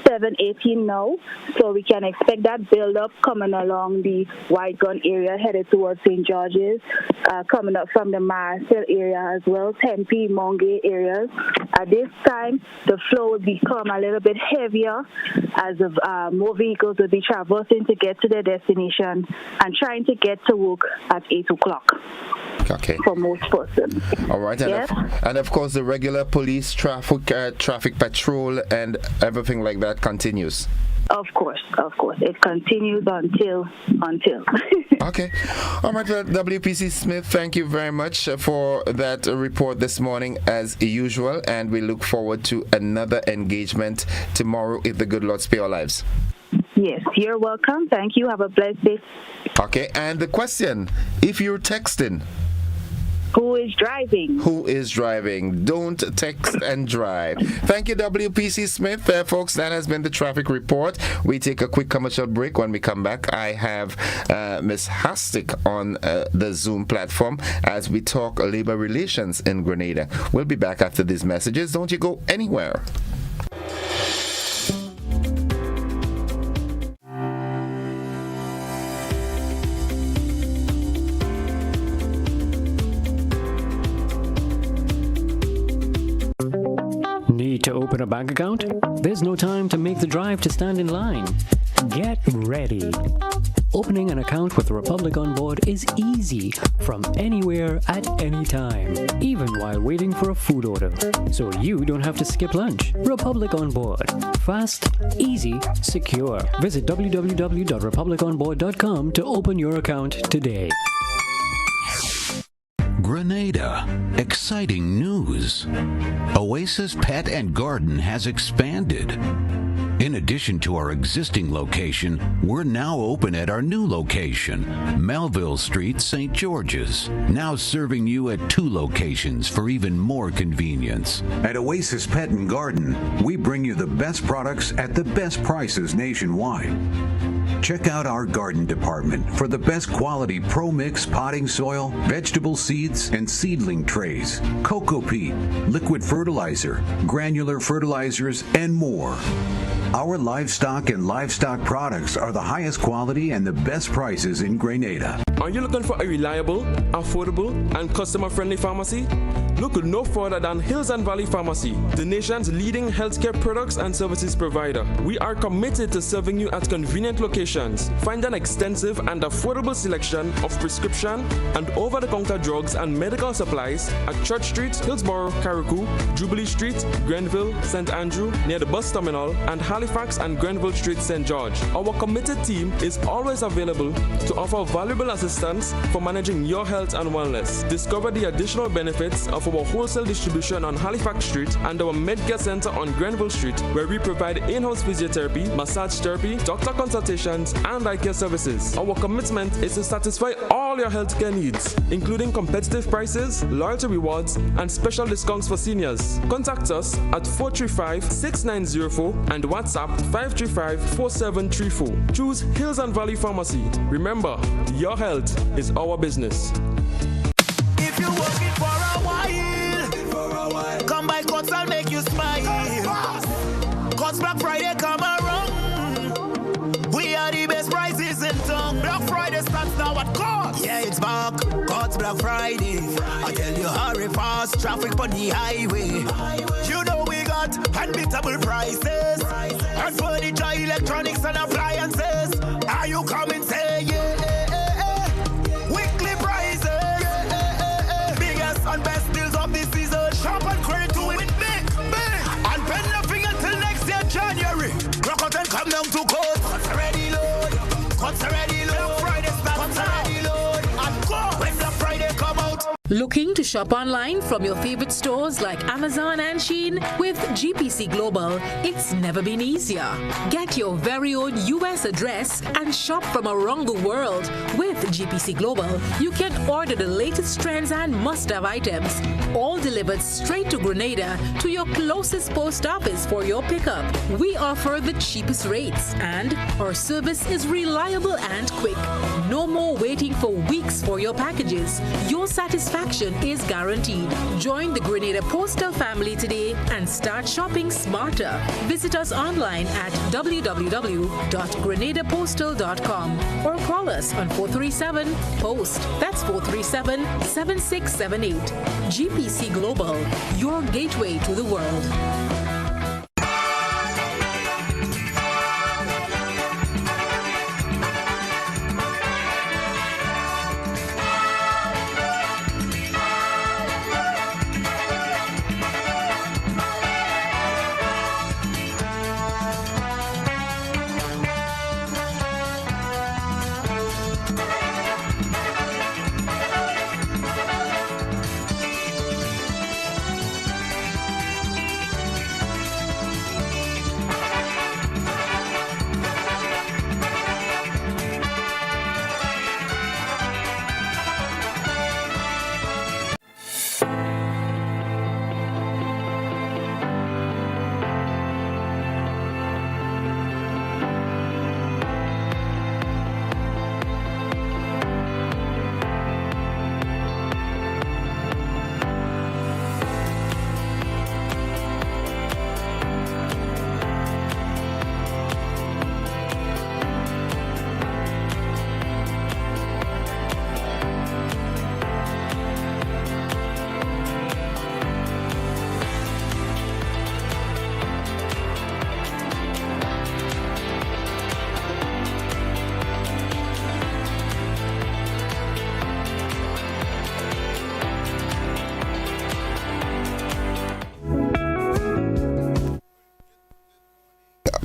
7:18 now, so we can expect that build-up coming along the White Gun area headed towards St. George's, coming up from the Marsville area as well, Tempe, Mongay areas. At this time, the flow will become a little bit heavier as more vehicles will be traversing to get to their destination and trying to get to work at 8 o'clock. Okay. For most persons. All right, and of course the regular police traffic patrol and everything like that continues. Of course, it continues until. Okay, all right, WPC Smith, thank you very much for that report this morning as usual, and we look forward to another engagement tomorrow if the good Lord spare our lives. Yes, you're welcome. Thank you. Have a blessed day. Okay, and the question, if you're texting, who is driving? Who is driving? Don't text and drive. Thank you, WPC Smith. Folks, that has been the traffic report. We take a quick commercial break. When we come back, I have Ms. Hastic on the Zoom platform as we talk labor relations in Grenada. We'll be back after these messages. Don't you go anywhere. Need to open a bank account? There's no time to make the drive to stand in line. Get ready. Opening an account with Republic On Board is easy from anywhere at any time, even while waiting for a food order. So you don't have to skip lunch. Republic On Board. Fast, easy, secure. Visit www.republiconboard.com to open your account today. Grenada. Exciting news. Oasis Pet and Garden has expanded. In In addition to our existing location, we're now open at our new location, Melville Street, St. George's, now serving you at 2 locations for even more convenience. At Oasis Pet and Garden, we bring you the best products at the best prices nationwide. Check out our garden department for the best quality Pro Mix potting soil, vegetable seeds, and seedling trays, cocoa peat, liquid fertilizer, granular fertilizers, and more. Our livestock and livestock products are the highest quality and the best prices in Grenada. Are you looking for a reliable, affordable, and customer-friendly pharmacy? Look no further than Hills and Valley Pharmacy, the nation's leading healthcare products and services provider. We are committed to serving you at convenient locations. Find an extensive and affordable selection of prescription and over-the-counter drugs and medical supplies at Church Street, Hillsborough, Carriacou, Jubilee Street, Grenville, St. Andrew, near the bus terminal, and Halifax and Grenville Street, St. George. Our committed team is always available to offer valuable assistance for managing your health and wellness. Discover the additional benefits of our wholesale distribution on Halifax Street and our Medcare Center on Grenville Street, where we provide in-house physiotherapy, massage therapy, doctor consultations, and eye care services. Our commitment is to satisfy all your healthcare needs, including competitive prices, loyalty rewards, and special discounts for seniors. Contact us at 435-6904 and WhatsApp 535-4734. Choose Hills and Valley Pharmacy. Remember, your health is our business. If you're working for a while, come by Cots, I'll make you smile. Cots Black Friday come around. We are the best prices in town. Black Friday starts now at Cots. Yeah, it's back. Cots Black Friday. I tell you, hurry fast, traffic on the highway. You know we got unbeatable prices. And furniture, electronics, and appliances. Are you coming? Say yeah. Weekly prices. Biggest and best deals of this season. Shop and credit to it big. And pay nothing until next year, January. Rock out and come down to Coats. Cots already load. Cots already load. Black Friday starts. Cots already load. And go when Black Friday come out. Looking to shop online from your favorite stores like Amazon and Shein? With GPC Global, it's never been easier. Get your very own US address and shop from around the world. With GPC Global, you can order the latest trends and must-have items, all delivered straight to Grenada to your closest post office for your pickup. We offer the cheapest rates, and our service is reliable and quick. No more waiting for weeks for your packages. Your satisfaction is guaranteed. Join the Grenada Postal family today and start shopping smarter. Visit us online at www.grenadapostal.com or call us on 437-POST. That's 437-7678. GPC Global, your gateway to the world.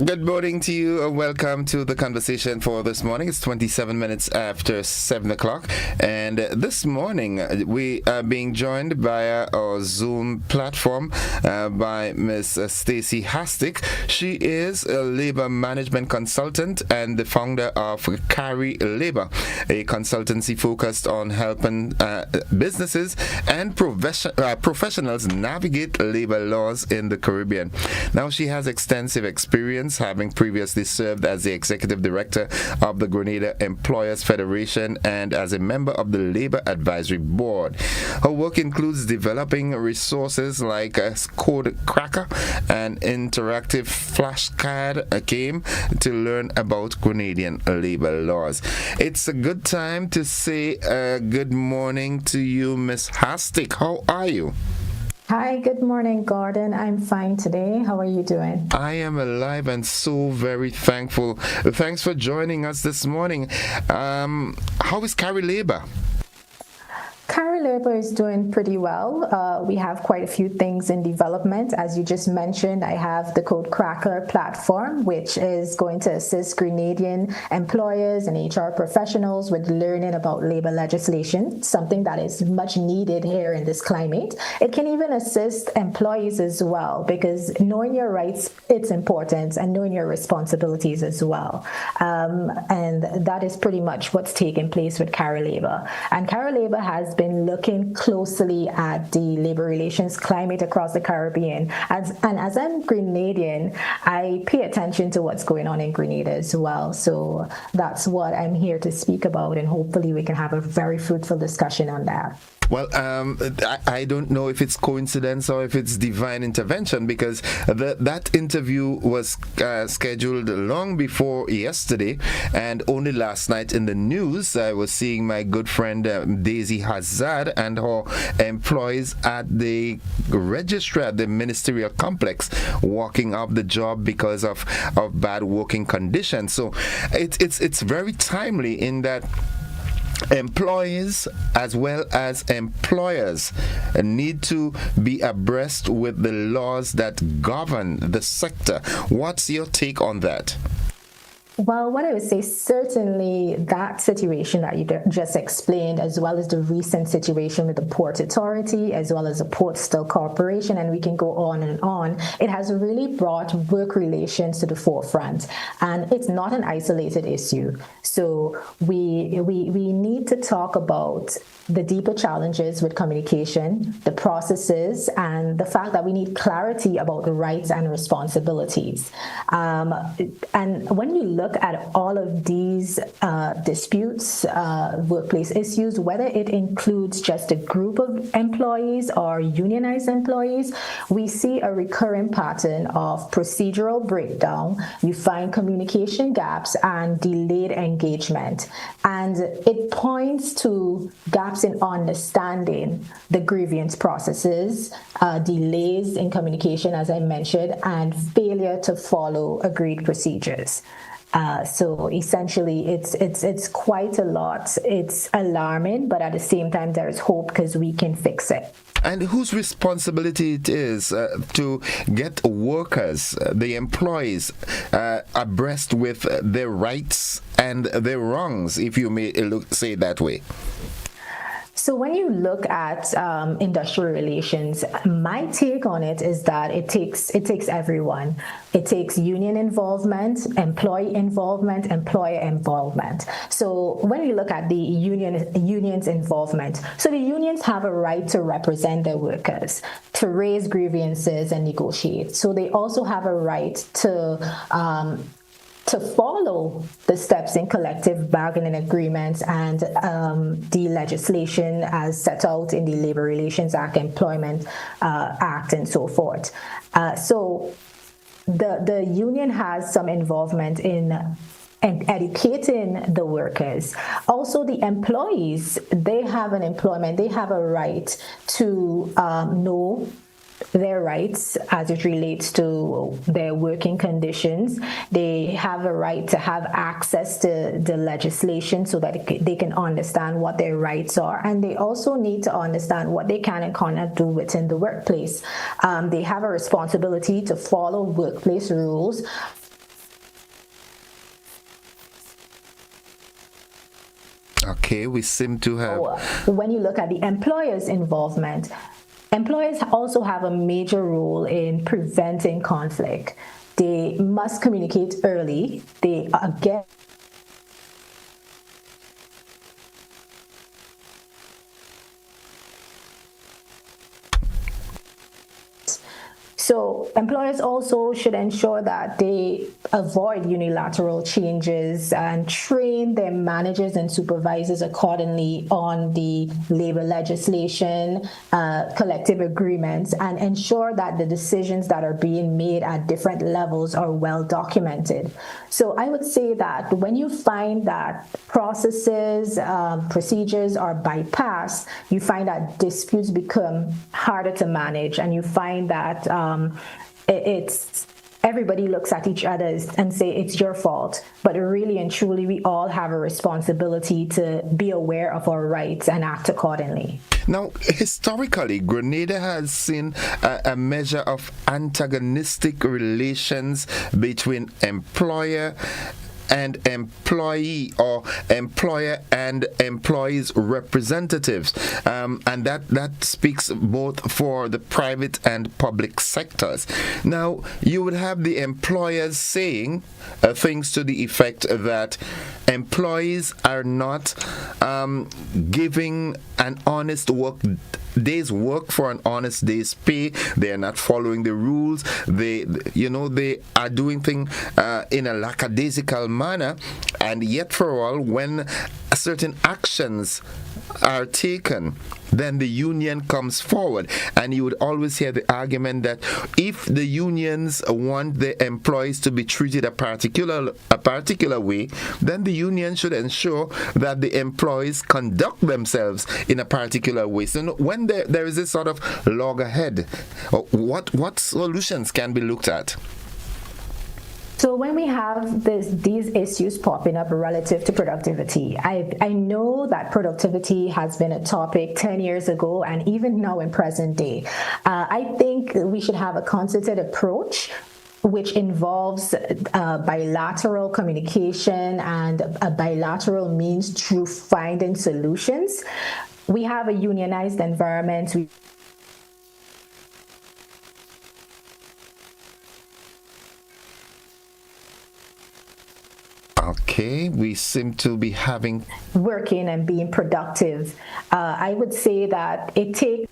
Good morning to you. Welcome to the conversation for this morning. It's 27 minutes after 7 o'clock. And this morning, we are being joined via our Zoom platform by Ms. Stacey Hastic. She is a labor management consultant and the founder of Carry Labor, a consultancy focused on helping businesses and professionals navigate labor laws in the Caribbean. Now, she has extensive experience, having previously served as the executive director of the Grenada Employers Federation and as a member of the Labor Advisory Board. Her work includes developing resources like a Code Cracker, an interactive flashcard game to learn about Grenadian labor laws. It's a good time to say good morning to you, Ms. Hastic. How are you? Hi, good morning, Gordon. I'm fine today. How are you doing? I am alive and so very thankful. Thanks for joining us this morning. How is Carry Labor? Carry Labor is doing pretty well. We have quite a few things in development. As you just mentioned, I have the Code Cracker platform, which is going to assist Grenadian employers and HR professionals with learning about labor legislation, something that is much needed here in this climate. It can even assist employees as well, because knowing your rights, it's important, and knowing your responsibilities as well. And that is pretty much what's taking place with Carry Labor. And Carry Labor has been looking closely at the labor relations climate across the Caribbean. As I'm Grenadian, I pay attention to what's going on in Grenada as well. So that's what I'm here to speak about, and hopefully we can have a very fruitful discussion on that. Well, I don't know if it's coincidence or if it's divine intervention, because that interview was scheduled long before yesterday, and only last night in the news I was seeing my good friend Daisy Hazard and her employees at the registry at the ministerial complex walking off the job because of bad working conditions. So it's very timely in that employees as well as employers need to be abreast with the laws that govern the sector. What's your take on that? Well, what I would say, certainly that situation that you just explained, as well as the recent situation with the Port Authority, as well as the Port Still Corporation, and we can go on and on, it has really brought work relations to the forefront. And it's not an isolated issue. So we need to talk about the deeper challenges with communication, the processes, and the fact that we need clarity about the rights and responsibilities. And when you look at all of these disputes, workplace issues, whether it includes just a group of employees or unionized employees, we see a recurring pattern of procedural breakdown. You find communication gaps and delayed engagement. And it points to gaps in understanding the grievance processes, delays in communication, as I mentioned, and failure to follow agreed procedures. So essentially, it's quite a lot. It's alarming, but at the same time, there is hope because we can fix it. And whose responsibility it is to get workers, the employees, abreast with their rights and their wrongs, if you may say it that way? So when you look at industrial relations, my take on it is that it takes everyone. It takes union involvement, employee involvement, employer involvement. So when you look at the union's involvement, so the unions have a right to represent their workers, to raise grievances and negotiate. So they also have a right to follow the steps in collective bargaining agreements and the legislation as set out in the Labor Relations Act, Employment Act, and so forth. So the union has some involvement in educating the workers. Also, the employees, they have an employment, they have a right to know their rights as it relates to their working conditions. They have a right to have access to the legislation so that they can understand what their rights are. And they also need to understand what they can and cannot do within the workplace. They have a responsibility to follow workplace rules, Okay, we seem to have. When you look at the employer's involvement, employers also have a major role in preventing conflict. They must communicate early. They get So employers also should ensure that they avoid unilateral changes and train their managers and supervisors accordingly on the labor legislation, collective agreements, and ensure that the decisions that are being made at different levels are well documented. So I would say that when you find that processes, procedures are bypassed, you find that disputes become harder to manage, and you find that it's everybody looks at each other and say it's your fault, but really and truly we all have a responsibility to be aware of our rights and act accordingly. Now, historically, Grenada has seen a measure of antagonistic relations between employer and employee, or employer and employees representatives, and that speaks both for the private and public sectors. Now, you would have the employers saying things to the effect that employees are not giving an honest day's work for an honest day's pay. They are not following the rules. They are doing things in a lackadaisical manner, and yet for all, when certain actions are taken, then the union comes forward. And you would always hear the argument that if the unions want the employees to be treated a particular way, then the union should ensure that the employees conduct themselves in a particular way. So when there is this sort of loggerhead, what solutions can be looked at? So when we have these issues popping up relative to productivity, I know that productivity has been a topic 10 years ago and even now in present day. I think we should have a concerted approach which involves bilateral communication and a bilateral means through finding solutions. We have a unionized environment. Okay, we seem to be working and being productive. I would say that it takes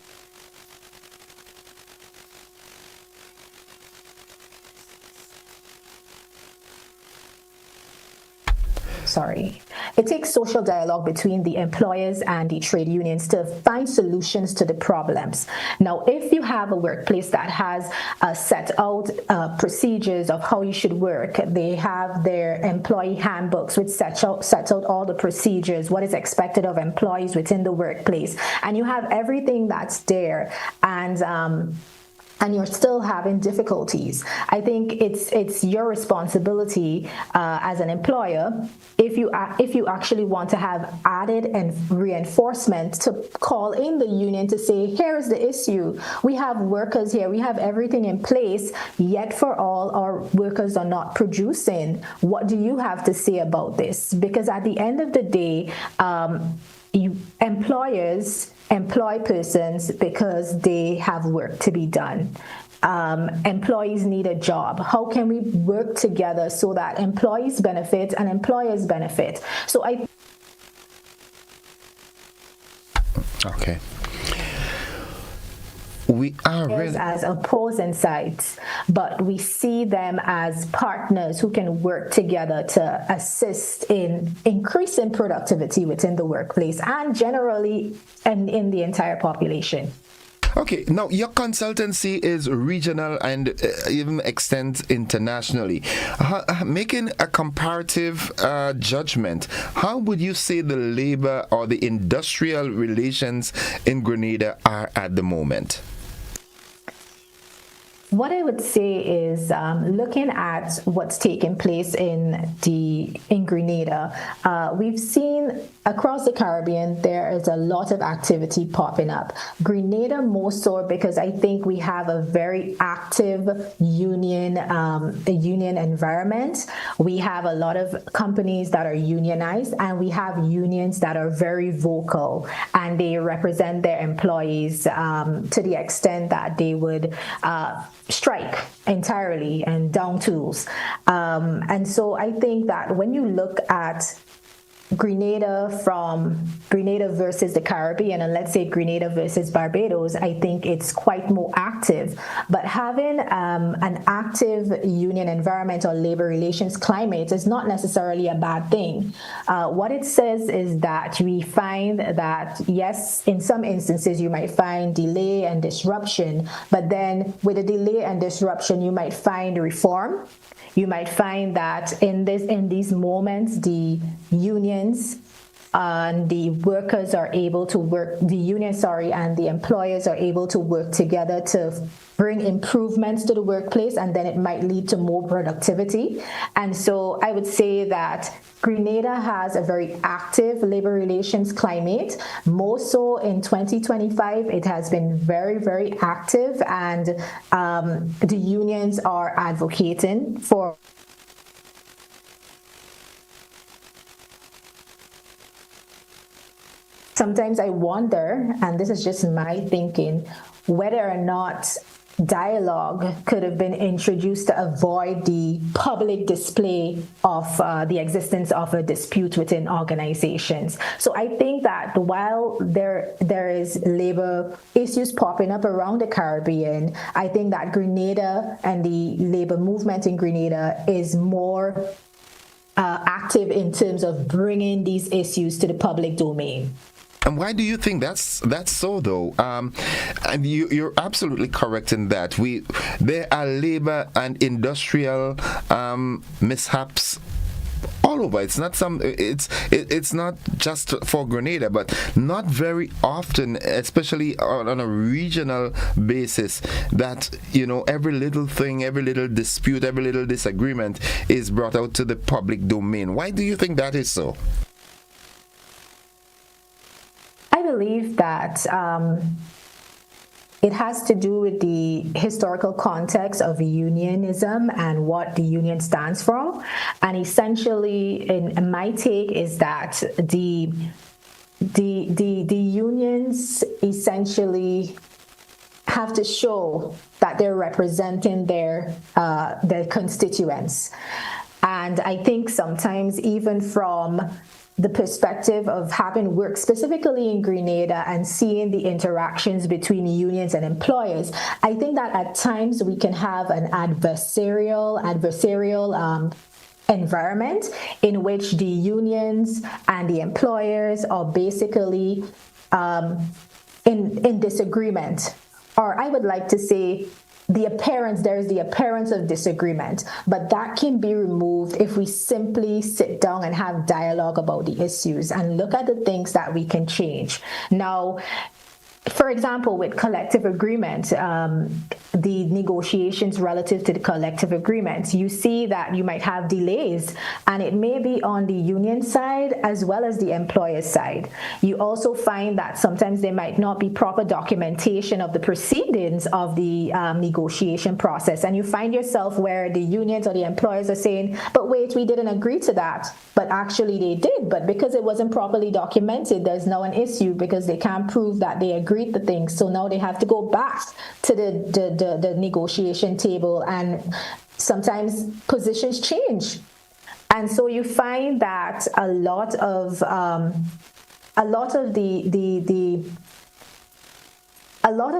It takes social dialogue between the employers and the trade unions to find solutions to the problems. Now, if you have a workplace that has set out procedures of how you should work, they have their employee handbooks which set out all the procedures, what is expected of employees within the workplace, and you have everything that's there, and you're still having difficulties, I think it's your responsibility as an employer, if you actually want to have added and reinforcement, to call in the union to say, here is the issue. We have workers here. We have everything in place, yet for all our workers are not producing. What do you have to say about this? Because at the end of the day, employers employ persons because they have work to be done. Employees need a job. How can we work together so that employees benefit and employers benefit? So okay. We are really as opposing sides, but we see them as partners who can work together to assist in increasing productivity within the workplace and generally in the entire population. Okay, now your consultancy is regional and even extends internationally. Making a comparative judgment, how would you say the labor or the industrial relations in Grenada are at the moment? What I would say is looking at what's taking place in Grenada, we've seen across the Caribbean there is a lot of activity popping up. Grenada more so because I think we have a very active union environment. We have a lot of companies that are unionized, and we have unions that are very vocal, and they represent their employees to the extent that they would strike entirely and down tools. And so I think that when you look at Grenada versus the Caribbean, and let's say Grenada versus Barbados, I think it's quite more active. But having an active union environment or labor relations climate is not necessarily a bad thing. What it says is that we find that, yes, in some instances you might find delay and disruption, but then with a delay and disruption, you might find reform. You might find that in these moments, the unions and the workers are able to work, and the employers are able to work together to bring improvements to the workplace, and then it might lead to more productivity. And so I would say that Grenada has a very active labor relations climate. More so in 2025, it has been very, very active, and the unions are advocating for sometimes I wonder, and this is just my thinking, whether or not dialogue could have been introduced to avoid the public display of the existence of a dispute within organizations. So I think that while there is labor issues popping up around the Caribbean, I think that Grenada and the labor movement in Grenada is more active in terms of bringing these issues to the public domain. And why do you think that's so, though? And you're absolutely correct in that. There are labor and industrial mishaps all over. It's not it's not just for Grenada, but not very often, especially on a regional basis, that every little thing, every little dispute, every little disagreement is brought out to the public domain. Why do you think that is so? I believe that it has to do with the historical context of unionism and what the union stands for. And essentially, in my take, is that the unions essentially have to show that they're representing their constituents. And I think sometimes even from the perspective of having worked specifically in Grenada and seeing the interactions between unions and employers, I think that at times we can have an adversarial environment in which the unions and the employers are basically in disagreement. Or I would like to say there is the appearance of disagreement, but that can be removed if we simply sit down and have dialogue about the issues and look at the things that we can change. Now, for example, with collective agreement, the negotiations relative to the collective agreement, you see that you might have delays, and it may be on the union side as well as the employer side. You also find that sometimes there might not be proper documentation of the proceedings of the negotiation process, and you find yourself where the unions or the employers are saying, but wait, we didn't agree to that, but actually they did, but because it wasn't properly documented, there's now an issue because they can't prove that they agreed to things. So now they have to go back to the negotiation table, and sometimes positions change. And so you find that a lot of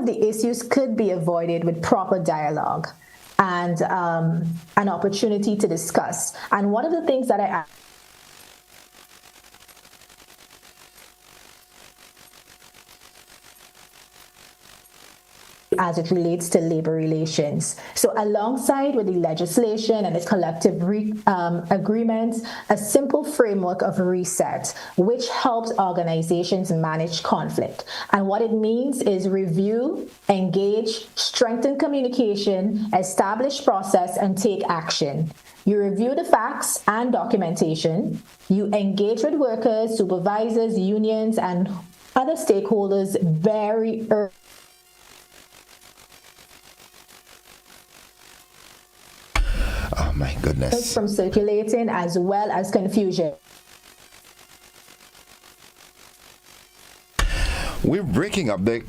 the issues could be avoided with proper dialogue and an opportunity to discuss. And one of the things that I as it relates to labor relations. So alongside with the legislation and the collective agreements, a simple framework of reset, which helps organizations manage conflict. And what it means is review, engage, strengthen communication, establish process, and take action. You review the facts and documentation. You engage with workers, supervisors, unions, and other stakeholders very early. Oh my goodness. From circulating as well as confusion. We're breaking up. The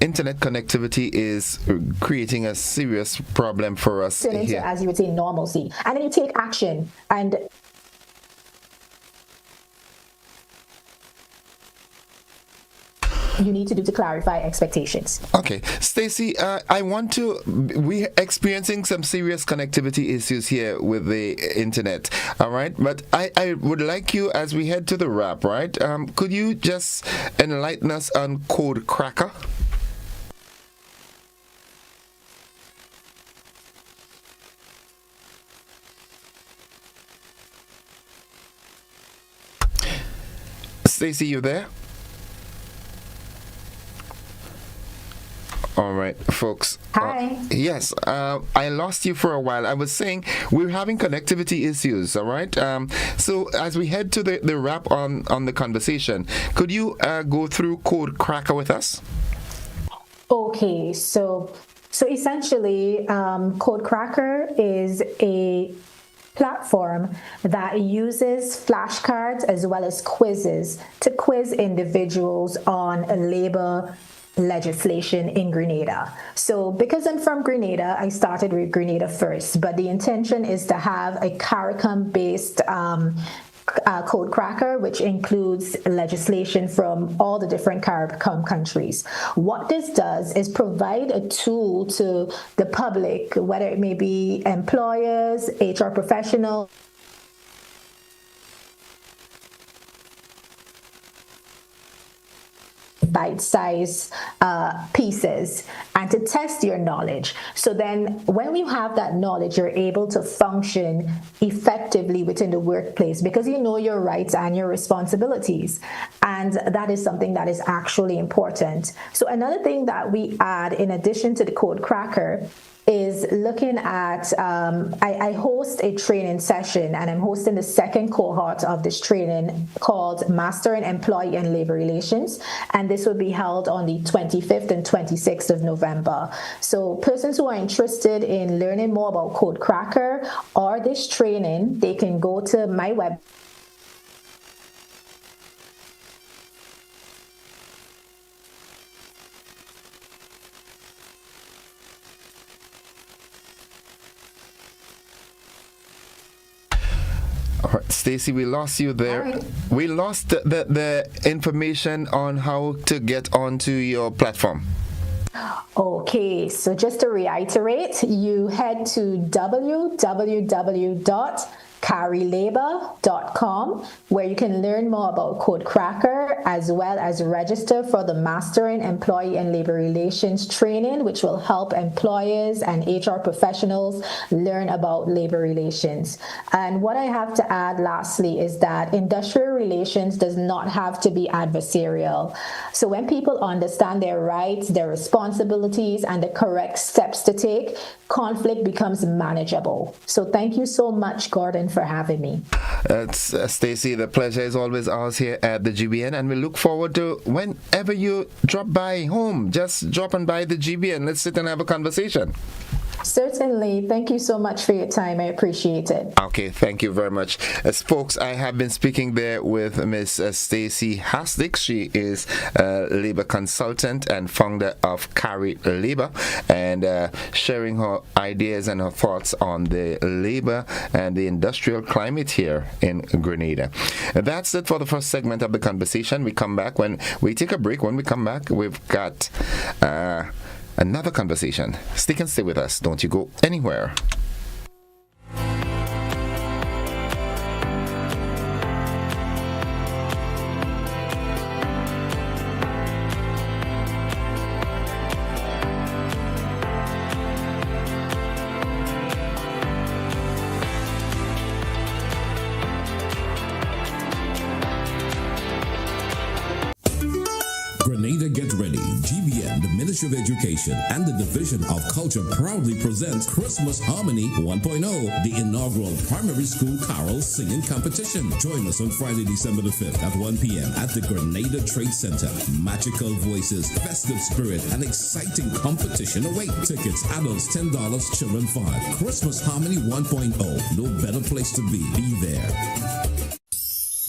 internet connectivity is creating a serious problem for us Turn into, here. as you would say, normalcy. And then you take action. And you need to do to clarify expectations. Okay, Stacey, we're experiencing some serious connectivity issues here with the internet, all right? But I would like you, as we head to the wrap, right? Could you just enlighten us on Code Cracker? Stacey, you there? All right, folks. Hi. Yes, I lost you for a while. I was saying we're having connectivity issues, all right? So as we head to the wrap on the conversation, could you go through Code Cracker with us? Okay, so essentially, Code Cracker is a platform that uses flashcards as well as quizzes to quiz individuals on labor legislation in Grenada. So because I'm from Grenada, I started with Grenada first, but the intention is to have a CARICOM-based Code Cracker, which includes legislation from all the different CARICOM countries. What this does is provide a tool to the public, whether it may be employers, HR professionals, bite-sized pieces, and to test your knowledge. So then when you have that knowledge, you're able to function effectively within the workplace because you know your rights and your responsibilities. And that is something that is actually important. So another thing that we add in addition to the Code Cracker is looking at, I host a training session, and I'm hosting the second cohort of this training called Mastering Employee and Labor Relations, and this will be held on the 25th and 26th of November. So persons who are interested in learning more about Code Cracker or this training, they can go to my website. Stacey, we lost you there. Right. We lost the information on how to get onto your platform. Okay, so just to reiterate, you head to www.carilabor.com, where you can learn more about Code Cracker as well as register for the Mastering Employee and Labor Relations training, which will help employers and HR professionals learn about labor relations. And what I have to add lastly is that industrial relations does not have to be adversarial. So when people understand their rights, their responsibilities, and the correct steps to take, conflict becomes manageable. So thank you so much, Gordon, for having me. Stacey, the pleasure is always ours here at the GBN, and we look forward to whenever you drop by home, just drop on by the GBN. Let's sit and have a conversation. Certainly. Thank you so much for your time. I appreciate it. Okay, thank you very much. Folks, I have been speaking there with Miss Stacey Hasdick. She is a labor consultant and founder of Carry Labor, and sharing her ideas and her thoughts on the labor and the industrial climate here in Grenada. That's it for the first segment of the conversation. We come back when we take a break. When we come back, we've got another conversation. Stick and stay with us. Don't you go anywhere. Grenada Get Ready, GBN, the Ministry of Education, and the Division of Culture proudly presents Christmas Harmony 1.0, the inaugural primary school carol singing competition. Join us on Friday, December the 5th at 1 p.m. at the Grenada Trade Center. Magical voices, festive spirit, and exciting competition await. Tickets, adults $10, children $5. Christmas Harmony 1.0, no better place to be. Be there.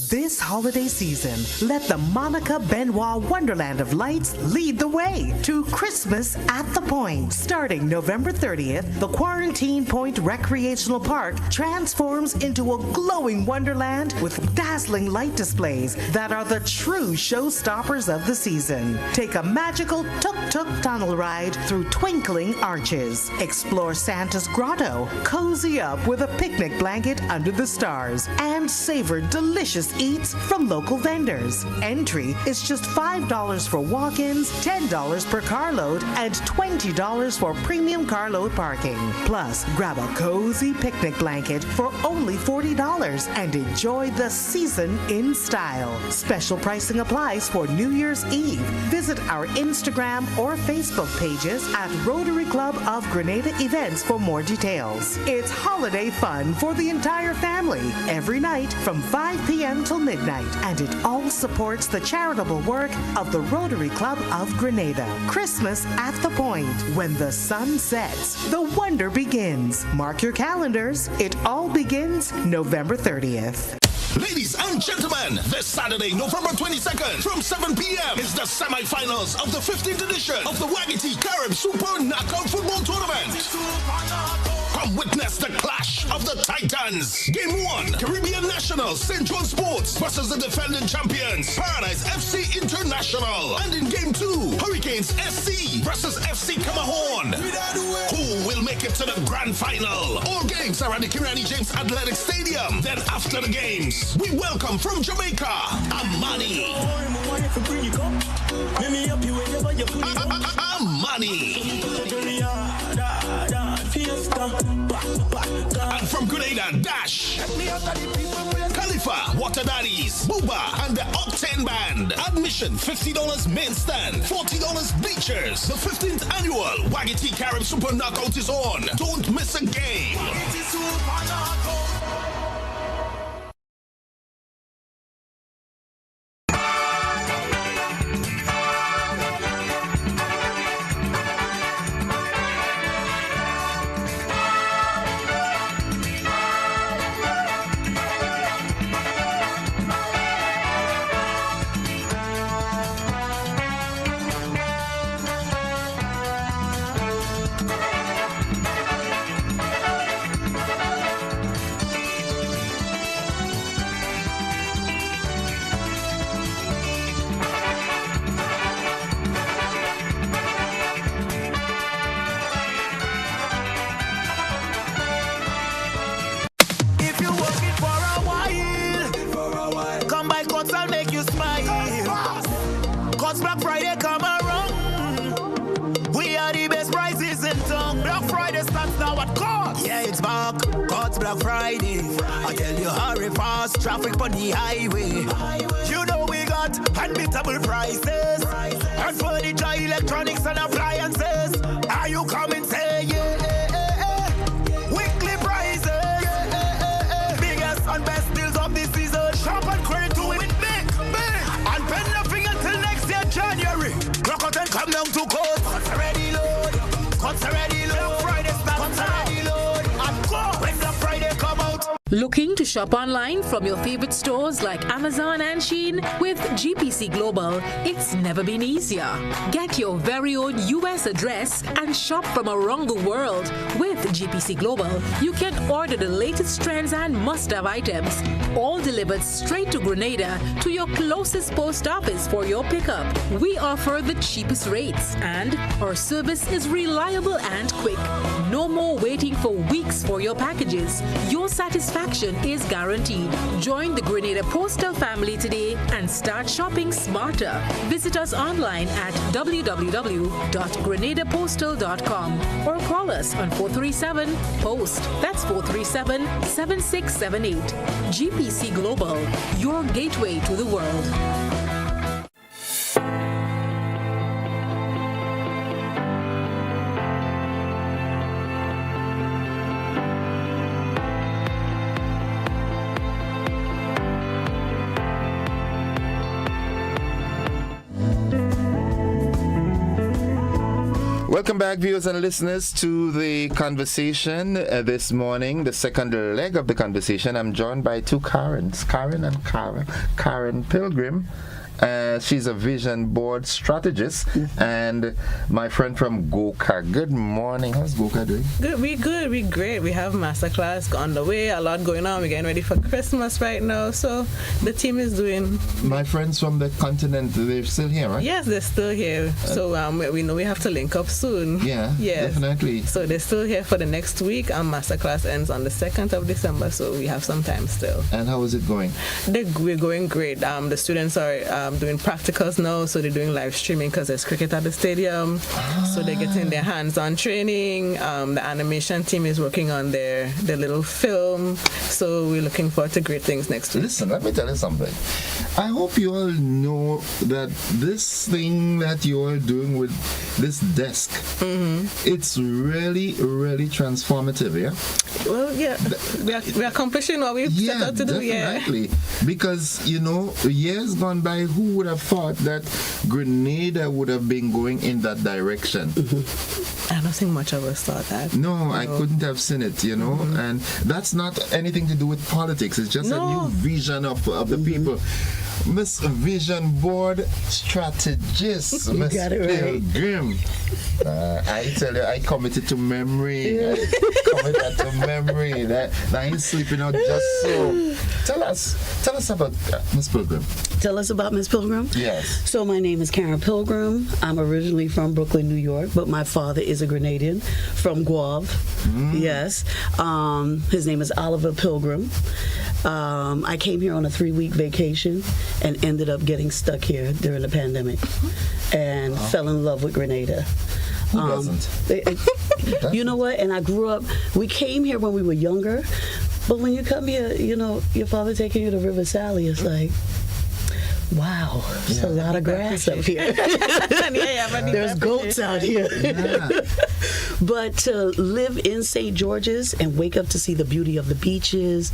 This holiday season, let the Monica Benoit Wonderland of Lights lead the way to Christmas at the Point. Starting November 30th, the Quarantine Point Recreational Park transforms into a glowing wonderland with dazzling light displays that are the true showstoppers of the season. Take a magical tuk-tuk tunnel ride through twinkling arches. Explore Santa's grotto, cozy up with a picnic blanket under the stars, and savor delicious eats from local vendors. Entry is just $5 for walk-ins, $10 per carload, and $20 for premium carload parking. Plus, grab a cozy picnic blanket for only $40 and enjoy the season in style. Special pricing applies for New Year's Eve. Visit our Instagram or Facebook pages at Rotary Club of Grenada Events for more details. It's holiday fun for the entire family every night from 5 p.m. till midnight, and it all supports the charitable work of the Rotary Club of Grenada. Christmas at the Point. When the sun sets, the wonder begins. Mark your calendars. It all begins November 30th. Ladies and gentlemen, this Saturday, November 22nd, from 7 p.m. is the semi-finals of the 15th edition of the Wagiti Carib Super Knockout Football Tournament. Come witness the clash of the Titans. Game 1, Caribbean Nationals St. John Sports versus the defending champions, Paradise FC International. And in Game 2, Hurricanes SC versus FC Camahorn. Who will make it to the grand final? All games are at the Kirani James Athletic Stadium. Then after the games, we welcome from Jamaica, Amani. And from Grenada, Dash, Khalifa, Water Daddies, Booba, and the Octane Band. Admission $50 main stand, $40 bleachers. The 15th annual Wagiti Carib Super Knockout is on. Don't miss a game. Black Friday come around. We are the best prices in town. Black Friday starts now at cost. Yeah, it's back. God's Black Friday. I tell you, hurry fast. Traffic on the highway. You know we got unbeatable prices. And furniture, electronics, and appliances. Are you coming? Say yeah. Weekly prices. Biggest and best deals of this season. Shop and credit to win big. And pay nothing until next year, January. Rock out and come down to court. Cuts already load. Cuts already load. Friday start. Cuts already load. And go when Black Friday come out. Looking to shop online from your favorite stores like Amazon and Shein? With GPC Global, it's never been easier. Get your very own US address and shop from around the world. With GPC Global, you can order the latest trends and must-have items, all delivered straight to Grenada to your closest post office for your pickup. We offer the cheapest rates, and our service is reliable and quick. No more waiting for weeks for your packages. Your satisfaction is guaranteed. Join the Grenada Postal family today and start shopping smarter. Visit us online at www.grenadapostal.com or call us on 437-POST. That's 437-7678. GPC Global, your gateway to the world. Welcome back, viewers and listeners, to the conversation this morning, the second leg of the conversation. I'm joined by two Karens, Karen and Kara. Karen Pilgrim. She's a vision board strategist, and my friend from Goka. Good morning. How's Goka doing? Good. We great. We have masterclass on the way. A lot going on. We're getting ready for Christmas right now. So the team is doing. My friends from the continent, they're still here, right? Yes, they're still here. So we know we have to link up soon. Yeah, yes, definitely. So they're still here for the next week. Our masterclass ends on the 2nd of December, so we have some time still. And how is it going? We're going great. The students are doing practicals now, so they're doing live streaming because there's cricket at the stadium. So they're getting their hands-on training. The animation team is working on their little film. So we're looking forward to great things next week. Listen, let me tell you something. I hope you all know that this thing that you're doing with this desk, it's really, really transformative, yeah? Well, yeah, we're accomplishing what we've set out to do, definitely. Because, you know, years gone by, who would have thought that Grenada would have been going in that direction? I don't think much of us thought that. No, I couldn't have seen it, you know, and that's not anything to do with politics. It's just a new vision of the people. Miss Vision Board Strategist, Miss Pilgrim. I tell you, I committed to memory. That I ain't sleeping out just so. Tell us about Miss Pilgrim. Tell us about Miss Pilgrim? Yes. So my name is Karen Pilgrim. I'm originally from Brooklyn, New York, but my father is a Grenadian from Guave. Yes. His name is Oliver Pilgrim. I came here on a 3-week vacation and ended up getting stuck here during the pandemic and fell in love with Grenada. Who doesn't? You know what? And I grew up, we came here when we were younger, but when you come here, you know, your father taking you to River Sally, it's like, wow, there's a lot of grass up here. There's goats out here. But to live in St. George's and wake up to see the beauty of the beaches,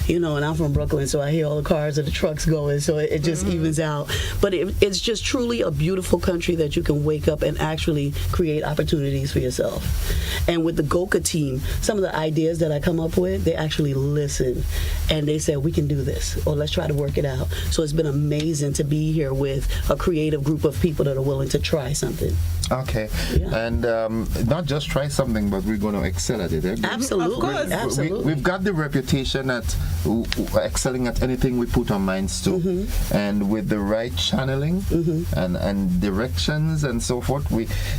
you know, and I'm from Brooklyn, so I hear all the cars and the trucks going, so it just evens out. But it's just truly a beautiful country that you can wake up and actually create opportunities for yourself. And with the Goka team, some of the ideas that I come up with, they actually listen and they say, we can do this, or let's try to work it out. So it's been amazing to be here with a creative group of people that are willing to try something. Okay. And not just try something, but we're going to excel at it. Eh? Absolutely. Of course. Absolutely. We've got the reputation at excelling at anything we put our minds to. And with the right channeling and directions and so forth.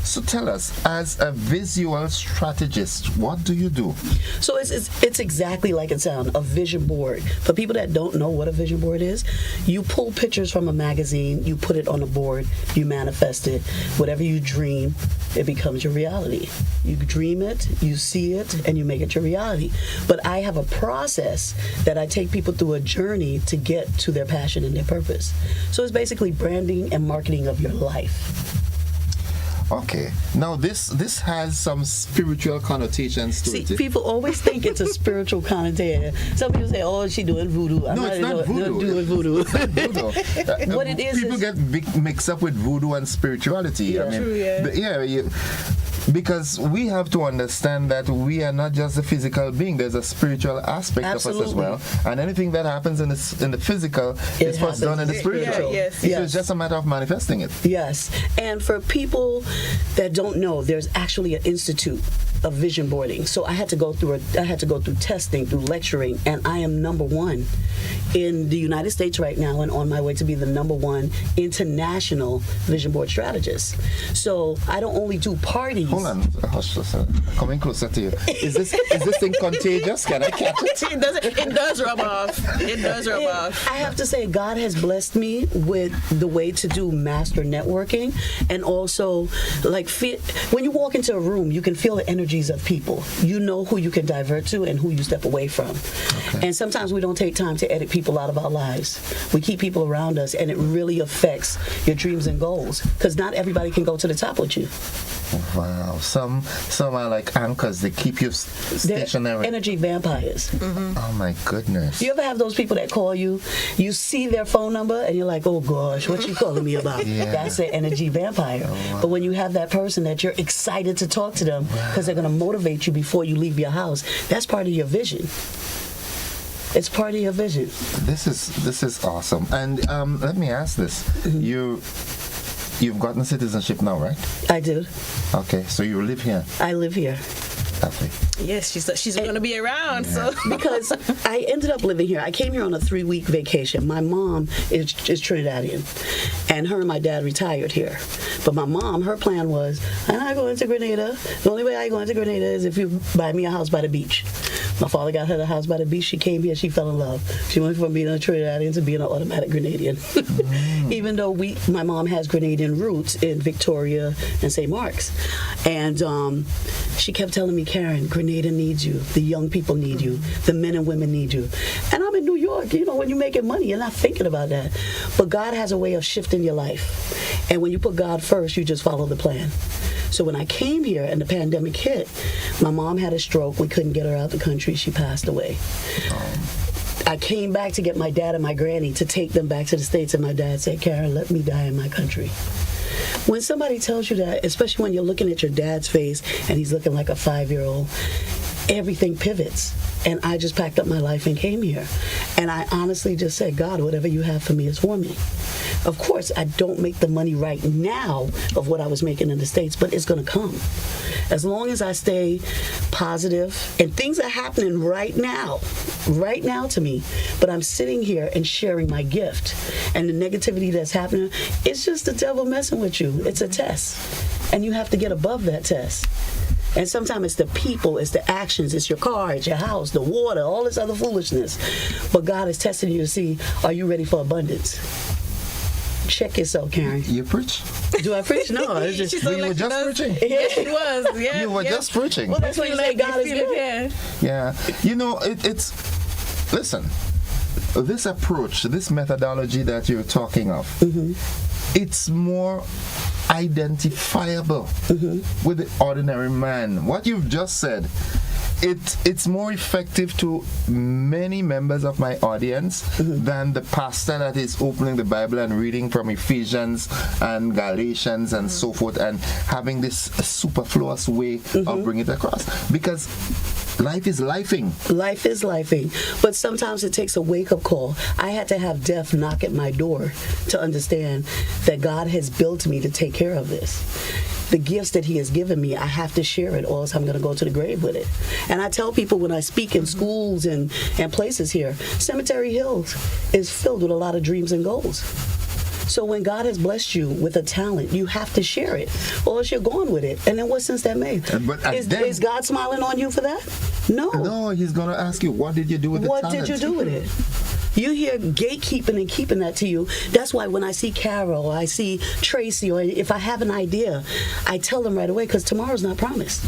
So tell us, as a visual strategist, what do you do? So it's exactly like it sounds, a vision board. For people that don't know what a vision board is, you pull pictures from a magazine, you put it on a board, you manifest it. Whatever you dream, it becomes your reality. You dream it, you see it, and you make it your reality. But I have a process that I take people through a journey to get to their passion and their purpose. So it's basically branding and marketing of your life. Okay. Now this has some spiritual connotations to it. See, people always think it's a spiritual connotation. Some people say, "Oh, she doing voodoo." It's not voodoo. Doing voodoo. What it is? People get mixed up with voodoo and spirituality. Yeah, I mean, true, because we have to understand that we are not just a physical being. There's a spiritual aspect of us as well. And anything that happens in the physical is what's done in the spiritual. So it's just a matter of manifesting it. Yes. And for people that don't know, there's actually an institute of vision boarding. So I had to go through testing, through lecturing, and I am #1 in the United States right now, and on my way to be the #1 international vision board strategist. So I don't only do parties. Hold on, hush, coming closer to you. Is this thing contagious? Can I catch it? It does rub off. It does rub off. I have to say, God has blessed me with the way to do master networking, and also when you walk into a room, you can feel the energies of people. You know who you can divert to and who you step away from. Okay. And sometimes we don't take time to edit people out of our lives. We keep people around us, and it really affects your dreams and goals, because not everybody can go to the top with you. Wow. Some are like anchors. They keep you stationary. They're energy vampires. Oh my goodness. You ever have those people that call you, you see their phone number, and you're like, oh gosh, what you calling me about? Yeah. That's an energy vampire. But when you have that person that you're excited to talk to them because they're going to motivate you before you leave your house, that's part of your vision. It's part of your vision. This is awesome. And let me ask this: you've gotten citizenship now, right? I do. Okay, so you live here. I live here. Lovely. Yes, she's going to be around. So because I ended up living here. I came here on a 3-week vacation. My mom is Trinidadian, and her and my dad retired here. But my mom, her plan was, I'm not going to Grenada. The only way I go into Grenada is if you buy me a house by the beach. My father got her the house by the beach. She came here. She fell in love. She went from being a Trinidadian to being an automatic Grenadian. Even though my mom has Grenadian roots in Victoria and St. Mark's. And she kept telling me, Karen, Grenada needs you. The young people need you. The men and women need you. And I'm in New York. You know, when you're making money, you're not thinking about that. But God has a way of shifting your life. And when you put God first, you just follow the plan. So when I came here and the pandemic hit, my mom had a stroke. We couldn't get her out the country. She passed away. I came back to get my dad and my granny to take them back to the States, and my dad said, Karen, let me die in my country. When somebody tells you that, especially when you're looking at your dad's face and he's looking like a 5-year-old, everything pivots. And I just packed up my life and came here. And I honestly just said, God, whatever you have for me is for me. Of course, I don't make the money right now of what I was making in the States, but it's going to come. As long as I stay positive, and things are happening right now to me, but I'm sitting here and sharing my gift. And the negativity that's happening, it's just the devil messing with you. It's a test. And you have to get above that test. And sometimes it's the people, it's the actions, it's your car, it's your house, the water, all this other foolishness. But God is testing you to see, are you ready for abundance? Check yourself, Karen. You preach? Do I preach? No. It's just, you were just preaching. Yes, she was. Yeah, you were just preaching. Well, that's why you say God is good. Yeah. You know, it's... Listen, this approach, this methodology that you're talking of, it's more identifiable with the ordinary man. What you've just said, it's more effective to many members of my audience than the pastor that is opening the Bible and reading from Ephesians and Galatians and so forth and having this superfluous way of bringing it across. Because life is lifing. Life is lifing. But sometimes it takes a wake-up call. I had to have death knock at my door to understand that God has built me to take care of this. The gifts that he has given me, I have to share it, or else I'm going to go to the grave with it. And I tell people when I speak in schools and places here, Cemetery Hills is filled with a lot of dreams and goals. So when God has blessed you with a talent, you have to share it, or else you're going with it. And then what sense that made? Is God smiling on you for that? No. No, he's going to ask you, what did you do with the talent? What did you do with it? You hear gatekeeping and keeping that to you. That's why when I see Carol, or I see Tracy, or if I have an idea, I tell them right away, because tomorrow's not promised.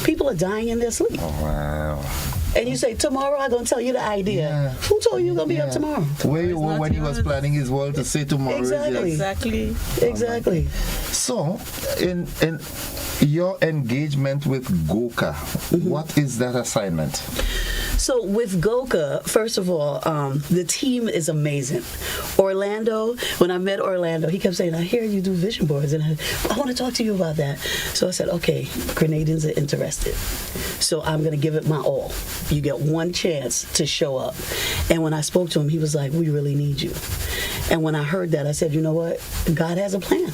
People are dying in their sleep. Oh, wow. And you say, tomorrow I'm going to tell you the idea. Yeah. Who told you you're going to be up tomorrow? Where you were when he was planning his world to say tomorrow. Exactly. Exactly. So, in your engagement with Goka, what is that assignment? So with Goka, first of all, the team is amazing. Orlando, when I met Orlando, he kept saying, I hear you do vision boards, and I want to talk to you about that. So I said, okay, Grenadians are interested. So I'm going to give it my all. You get one chance to show up. And when I spoke to him, he was like, we really need you. And when I heard that, I said, you know what? God has a plan.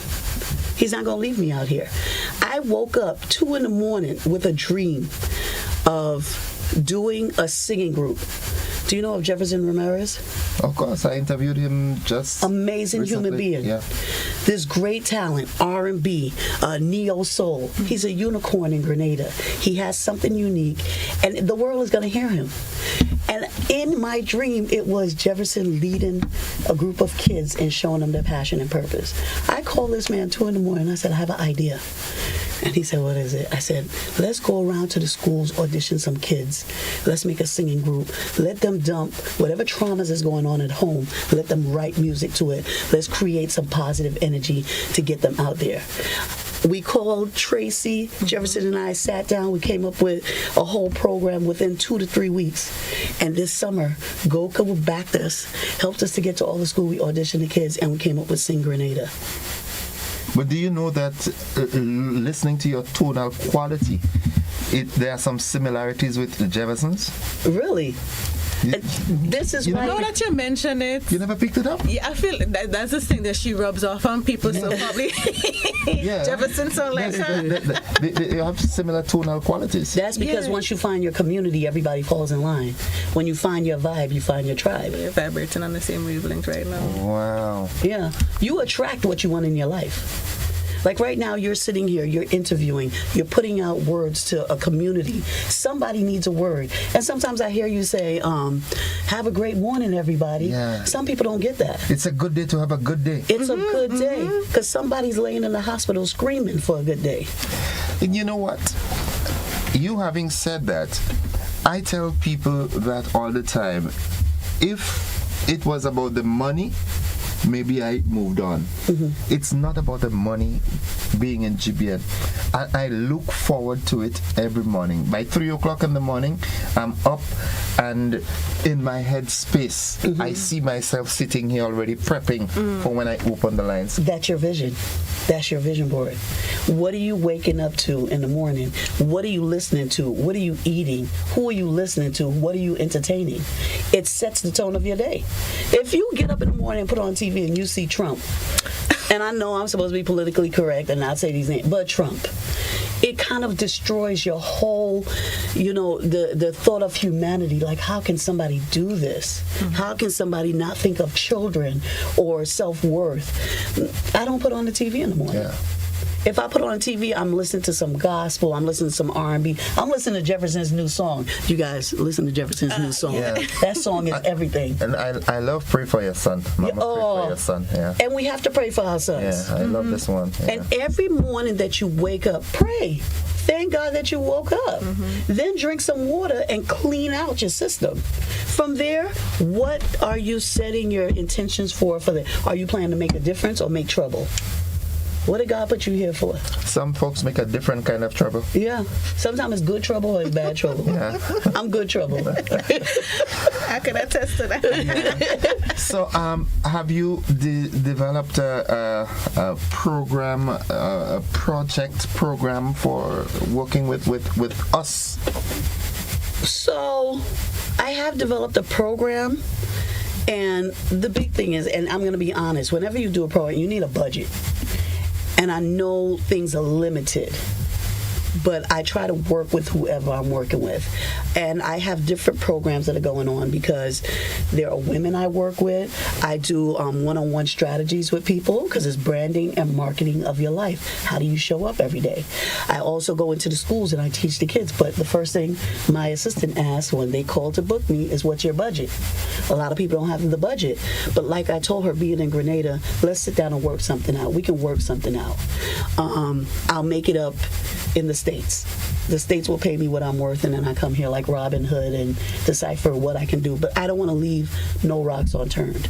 He's not going to leave me out here. I woke up 2 a.m. with a dream of doing a singing group. Do you know of Jefferson Ramirez? Of course, I interviewed him just amazing recently. Human being. Yeah. This great talent, R&B, neo soul. He's a unicorn in Grenada. He has something unique, and the world is going to hear him. And in my dream, it was Jefferson leading a group of kids and showing them their passion and purpose. I called this man 2 a.m. I said, I have an idea. And he said, what is it? I said, let's go around to the schools, audition some kids. Let's make a singing group. Let them dump whatever traumas is going on at home. Let them write music to it. Let's create some positive energy to get them out there. We called Tracy Jefferson and I sat down. We came up with a whole program within 2 to 3 weeks. And this summer, Goka backed us, helped us to get to all the school. We auditioned the kids, and we came up with Sing Grenada. But do you know that listening to your tonal quality, there are some similarities with the Jeffersons? Really? This is why. Now that you mention it, you never picked it up. Yeah, I feel that's the thing that she rubs off on people. So probably Jefferson sound like her. They have similar tonal qualities. That's because once you find your community, everybody falls in line. When you find your vibe, you find your tribe. We're vibrating on the same wavelength right now. Wow. Yeah, you attract what you want in your life. Like right now, you're sitting here, you're interviewing, you're putting out words to a community. Somebody needs a word. And sometimes I hear you say, have a great morning, everybody. Yeah. Some people don't get that. It's a good day to have a good day. It's a good day because somebody's laying in the hospital screaming for a good day. And you know what? You having said that, I tell people that all the time. If it was about the money, maybe I moved on. It's not about the money being in GBN. I look forward to it every morning. By 3 o'clock in the morning, I'm up and in my head space. I see myself sitting here already prepping for when I open the lines. That's your vision. That's your vision board. What are you waking up to in the morning? What are you listening to? What are you eating? Who are you listening to? What are you entertaining? It sets the tone of your day. If you get up in the morning and put on TV and you see Trump, and I know I'm supposed to be politically correct and not say these names, but Trump, it kind of destroys your whole, the thought of humanity. Like, how can somebody do this? How can somebody not think of children or self-worth? I don't put on the TV in the morning. Yeah. If I put on TV, I'm listening to some gospel, I'm listening to some R&B, I'm listening to Jefferson's new song. You guys listen to Jefferson's new song. Yeah. That song is everything. And I love Pray for Your Son. Mama, pray for your son. Yeah. And we have to pray for our sons. Yeah, I love this one. Yeah. And every morning that you wake up, pray. Thank God that you woke up. Then drink some water and clean out your system. From there, what are you setting your intentions for the? Are you planning to make a difference or make trouble? What did God put you here for? Some folks make a different kind of trouble. Yeah. Sometimes it's good trouble or it's bad trouble. Yeah. I'm good trouble. I can attest to that. So, have you developed a program, a project program for working with us? So, I have developed a program, and the big thing is, and I'm going to be honest, whenever you do a program, you need a budget. And I know things are limited, but I try to work with whoever I'm working with. And I have different programs that are going on because there are women I work with. I do one-on-one strategies with people because it's branding and marketing of your life. How do you show up every day? I also go into the schools and I teach the kids. But the first thing my assistant asks when they call to book me is, what's your budget? A lot of people don't have the budget. But like I told her, being in Grenada, let's sit down and work something out. We can work something out. I'll make it up in the States. The States will pay me what I'm worth, and then I come here like Robin Hood and decipher what I can do. But I don't want to leave no rocks unturned.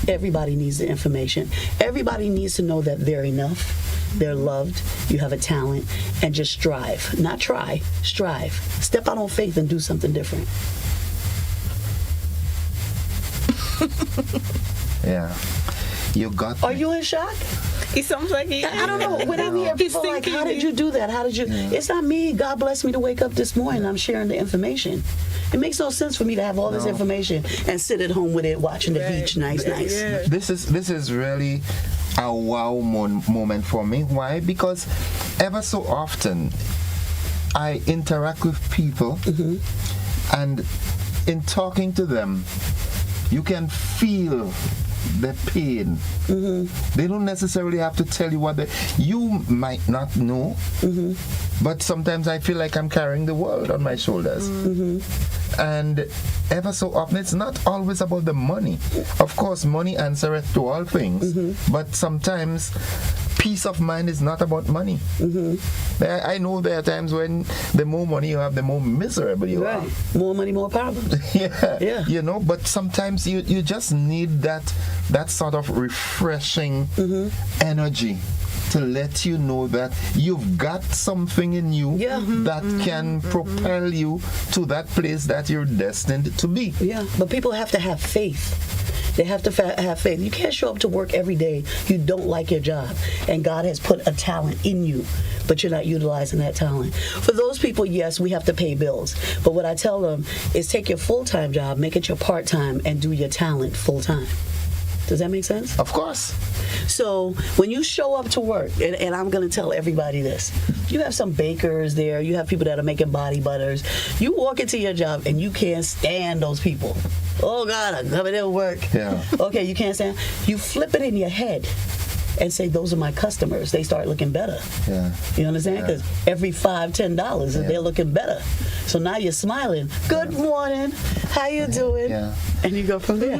Everybody needs the information. Everybody needs to know that they're enough, they're loved, you have a talent, and just strive. Not try, strive. Step out on faith and do something different. Yeah. You got Are you in shock? He sounds like he. I don't know. When I hear people like, how did you do that? How did you? It's not me. God blessed me to wake up this morning. I'm sharing the information. It makes no sense for me to have all this information and sit at home with it, watching the beach. Nice. Yeah. This is really a wow moment for me. Why? Because ever so often I interact with people, and in talking to them, you can feel the pain. They don't necessarily have to tell you what you might not know, but sometimes I feel like I'm carrying the world on my shoulders. And ever so often it's not always about the money. Of course, money answereth to all things, but sometimes peace of mind is not about money. I know there are times when the more money you have, the more miserable you are. More money, more problems. Yeah. You know, but sometimes you just need that sort of refreshing energy to let you know that you've got something in you that can propel you to that place that you're destined to be. Yeah, but people have to have faith. They have to have faith. You can't show up to work every day. You don't like your job. And God has put a talent in you, but you're not utilizing that talent. For those people, yes, we have to pay bills. But what I tell them is take your full-time job, make it your part-time, and do your talent full-time. Does that make sense? Of course. So when you show up to work, and I'm going to tell everybody this, you have some bakers there, you have people that are making body butters. You walk into your job and you can't stand those people. Oh, God, I'm coming to work. Yeah. Okay, you can't stand. You flip it in your head and say, those are my customers. They start looking better. Yeah. You understand? Because every $5, $10, they're looking better. So now you're smiling. Good morning. How you doing? Yeah. And you go from there.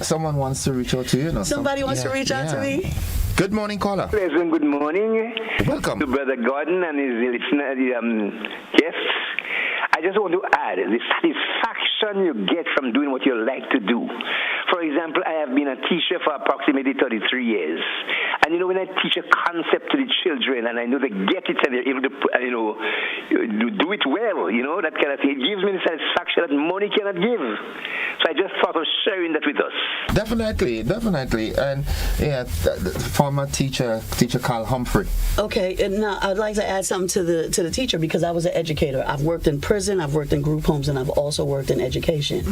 Someone wants to reach out to you. Somebody wants to reach out to me. Good morning, caller. Pleasant good morning. Welcome. To Brother Gordon and his guests. I just want to add the satisfaction you get from doing what you like to do. For example, I have been a teacher for approximately 33 years. And you know, when I teach a concept to the children and I know they get it and they're able to, do it well, that kind of thing, it gives me the satisfaction that money cannot give. So I just thought of sharing that with us. Definitely. And former teacher Carl Humphrey. Okay, and now I'd like to add something to the teacher because I was an educator. I've worked in prison, I've worked in group homes, and I've also worked in education.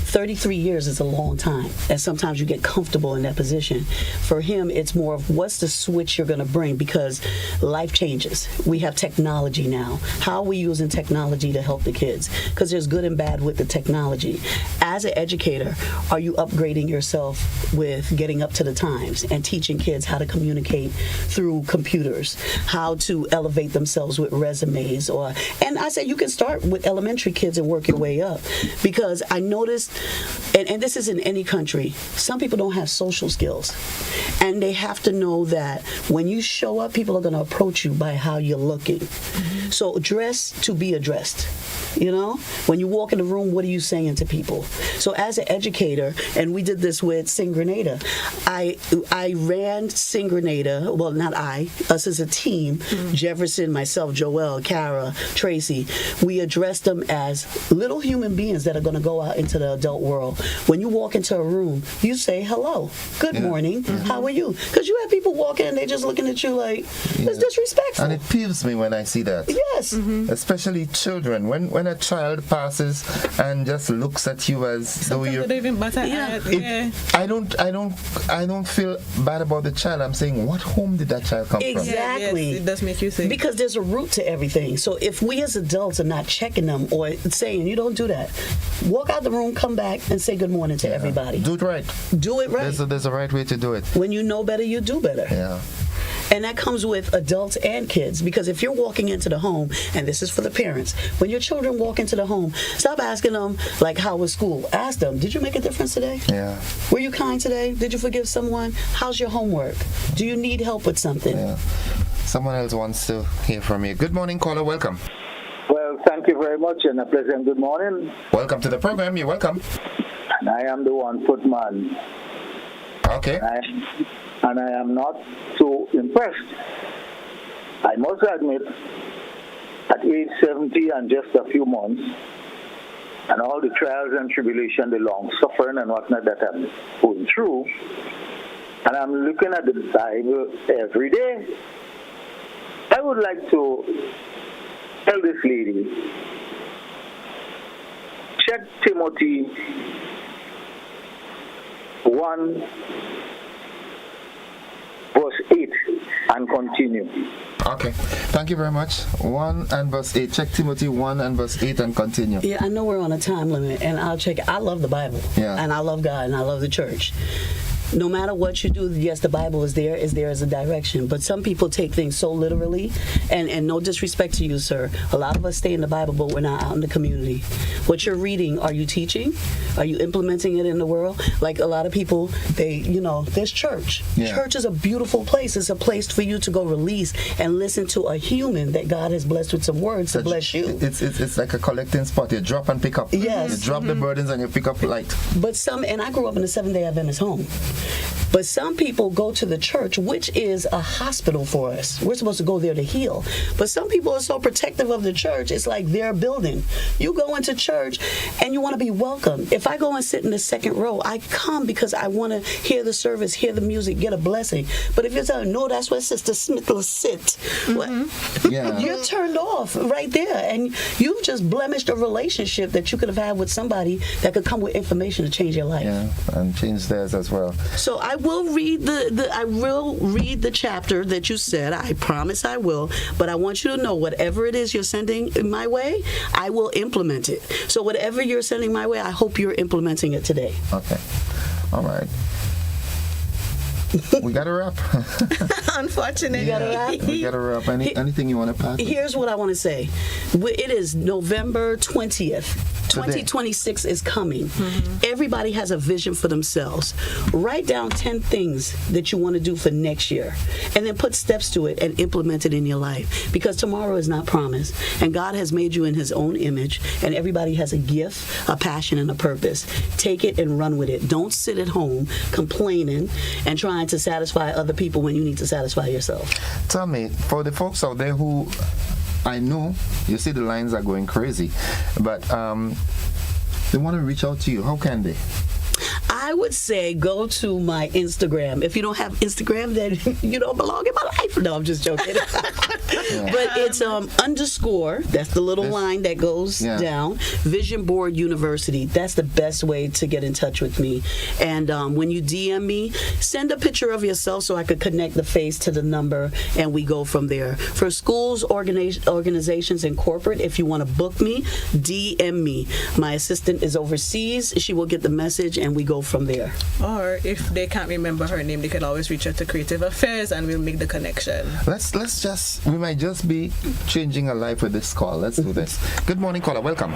33 years is a long time, and sometimes you get comfortable in that position. For him, it's more of what's the switch you're going to bring because life changes. We have technology now. How are we using technology to help the kids? Because there's good and bad with the technology. As an educator, are you upgrading yourself with getting up to the times and teaching kids how to communicate through computers, how to elevate themselves with resumes? And I said you can start with elementary kids and work your way up because I noticed, and this is in any country, some people don't have social skills. And they have to know that when you show up, people are going to approach you by how you're looking. So dress to be addressed. When you walk in the room, what are you saying to people? So as an educator, and we did this with Sing Grenada, I ran Sing Grenada, well, not us as a team, Jefferson, myself, Joelle, Kara, Tracy, we addressed them as little human beings that are going to go out into the adult world. When you walk into a room, you say, hello, good morning, how are you? Because you have people walking and they're just looking at you like, it's disrespectful. And it peeves me when I see that. Yes. Especially children. When a child passes and just looks at you as though you're... I don't feel bad about the child. I'm saying, what home did that child come from? Exactly. Yes, it does make you think. Because there's a root to everything. So if we as adults are not checking them or saying, you don't do that, walk out the room, come back, and say good morning to everybody. Do it right. Do it right. There's a right way to do it. When you know better, you do better. Yeah. And that comes with adults and kids, because if you're walking into the home, and this is for the parents, when your children walk into the home, stop asking them, like, how was school? Ask them, did you make a difference today? Yeah. Were you kind today? Did you forgive someone? How's your homework? Do you need help with something? Yeah. Someone else wants to hear from you. Good morning, caller. Welcome. Well, thank you very much, and a pleasant good morning. Welcome to the program. You're welcome. And I am the 1 foot man. Okay. And I am not so impressed. I must admit, at age 70 and just a few months, and all the trials and tribulation, the long suffering and whatnot that I'm going through, and I'm looking at the Bible every day, I would like to tell this lady, check Timothy 1 verse 8 and continue. Okay. Thank you very much. 1 and verse 8. Check Timothy 1 and verse 8 and continue. Yeah, I know we're on a time limit, and I'll check it. I love the Bible. Yeah. And I love God, and I love the church. No matter what you do, yes, the Bible is there as a direction. But some people take things so literally, and no disrespect to you, sir. A lot of us stay in the Bible, but we're not out in the community. What you're reading, are you teaching? Are you implementing it in the world? Like a lot of people, there's church. Yeah. Church is a beautiful place. It's a place for you to go release and listen to a human that God has blessed with some words to bless you. It's like a collecting spot. You drop and pick up. Yes. You drop the burdens and you pick up light. But and I grew up in a Seventh-day Adventist home. But some people go to the church, which is a hospital for us. We're supposed to go there to heal. But some people are so protective of the church, it's like their building. You go into church and you want to be welcome. If I go and sit in the second row, I come because I want to hear the service, hear the music, get a blessing. But if you're telling, no, that's where Sister Smith will sit, you're turned off right there. And you've just blemished a relationship that you could have had with somebody that could come with information to change your life. Yeah, and change theirs as well. So I will read the chapter that you said. I promise I will. But I want you to know whatever it is you're sending my way, I will implement it. So whatever you're sending my way, I hope you're implementing it today. Okay. All right. We got to wrap. Unfortunately. We got to wrap. Anything you want to pass? Here's what I want to say. It is November 20th. 2026 is coming. Everybody has a vision for themselves. Write down 10 things that you want to do for next year, and then put steps to it and implement it in your life, because tomorrow is not promised, and God has made you in his own image, and everybody has a gift, a passion, and a purpose. Take it and run with it. Don't sit at home complaining and trying to satisfy other people when you need to satisfy yourself. Tell me, for the folks out there who, I know, you see the lines are going crazy, but they want to reach out to you. How can they? I would say go to my Instagram. If you don't have Instagram, then you don't belong in my life. No, I'm just joking. But it's underscore, that's the little line that goes down, Vision Board University. That's the best way to get in touch with me. And when you DM me, send a picture of yourself so I could connect the face to the number, and we go from there. For schools, organizations, and corporate, if you want to book me, DM me. My assistant is overseas. She will get the message, and we go from there. Or if they can't remember her name, they could always reach out to Creative Affairs and we'll make the connection. We might just be changing a life with this call. Let's do this. Good morning, caller. Welcome.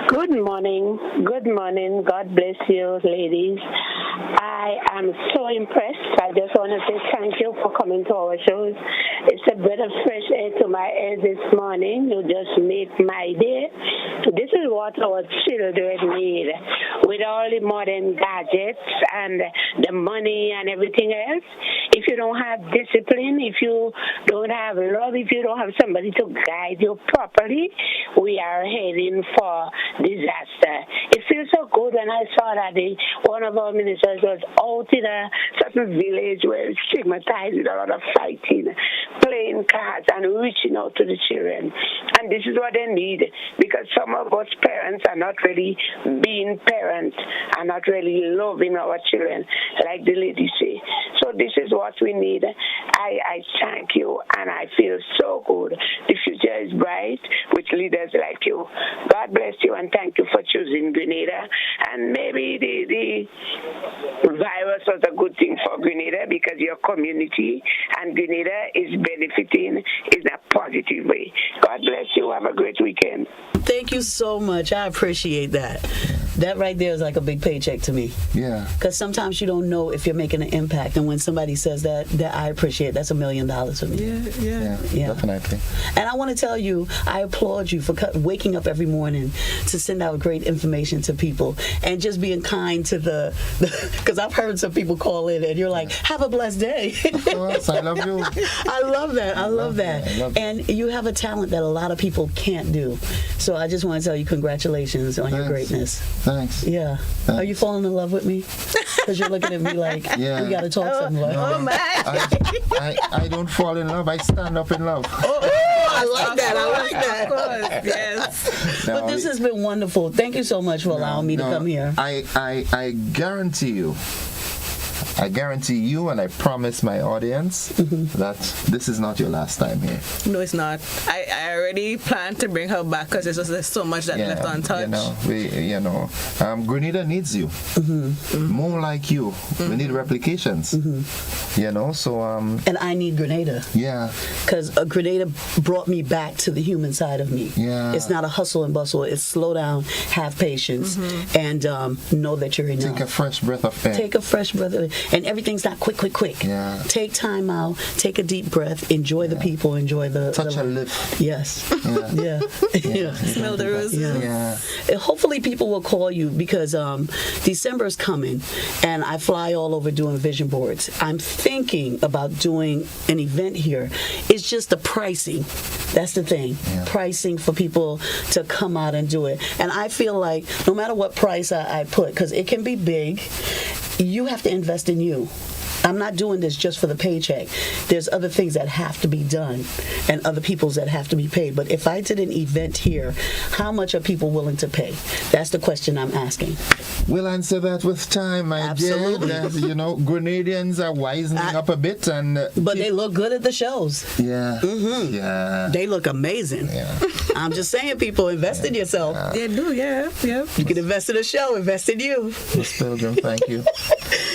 Good morning. Good morning. God bless you, ladies. I am so impressed. I just want to say thank you for coming to our shows. It's a breath of fresh air to my ear this morning. You just make my day. This is what our children need. With all the modern gadgets and the money and everything else, if you don't have discipline, if you don't have love, if you don't have somebody to guide you properly, we are heading for disaster. It feels so good when I saw that one of our ministers was out in a certain village where it's stigmatized with a lot of fighting, playing cards and reaching out to the children. And this is what they need, because some of us parents are not really being parents, are not really loving our children, like the lady say. So this is what we need. I thank you, and I feel so good. The future is bright with leaders like you. God bless you, and thank you for choosing Grenada. And maybe the virus was a good thing for Grenada, because your community and Grenada is benefiting in a positive way. God bless you. Have a great weekend. Thank you so much. I appreciate that. That right there is like a big paycheck to me. Yeah. Because sometimes you don't know if you're making an impact, and when somebody says that I appreciate, that's $1 million for me. Yeah, definitely. And I want to tell you, I applaud you for waking up every morning to send out great information to people, and just being kind to because I've heard some people call in and you're like, have a blessed day. Of course, I love you. I love that. I love that. And you have a talent that a lot of people can't do. So I just want to tell you congratulations on your greatness. Thanks. Yeah. Thanks. Are you falling in love with me? Because you're looking at me like, we got to talk some love. Oh, my. I don't fall in love. I stand up in love. I like that. I like that. Of course, yes. But this has been wonderful. Thank you so much for allowing me to come here. I guarantee you, and I promise my audience that this is not your last time here. No, it's not. I already planned to bring her back because there's so much that left untouched. Grenada needs you. More like you. We need replications. So and I need Grenada. Yeah. Because Grenada brought me back to the human side of me. Yeah. It's not a hustle and bustle. It's slow down, have patience, and know that you're enough. Take a fresh breath of air. Take a fresh breath of air. and everything's not quick. Yeah. Take time out, take a deep breath, enjoy the people, enjoy the touch a lift. Yes. Yeah. Yeah. Smell the roses. Yeah. And hopefully people will call you because December is coming and I fly all over doing vision boards. I'm thinking about doing an event here. It's just the pricing. That's the thing. Yeah. Pricing for people to come out and do it. And I feel like no matter what price I put, because it can be big, you have to invest in you. I'm not doing this just for the paycheck. There's other things that have to be done and other people's that have to be paid. But if I did an event here, how much are people willing to pay? That's the question I'm asking. We'll answer that with time, my Absolutely. dear. Grenadians are wisening up a bit. But they look good at the shows. Yeah. Mm-hmm. Yeah. They look amazing. Yeah. I'm just saying, people, invest in yourself. They do, yeah. You can invest in a show, invest in you. Miss Pilgrim, thank you.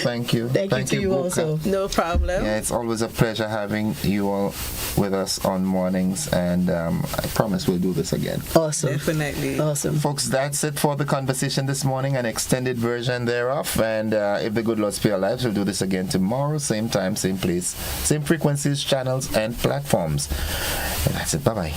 Thank you. Thank you to you Buka. also. No problem. Yeah, it's always a pleasure having you all with us on mornings, and I promise we'll do this again. Awesome. Definitely. Awesome. Folks, that's it for the conversation this morning, an extended version thereof. And if the good Lord spare our lives, we'll do this again tomorrow, same time, same place, same frequencies, channels, and platforms. And that's it. Bye-bye.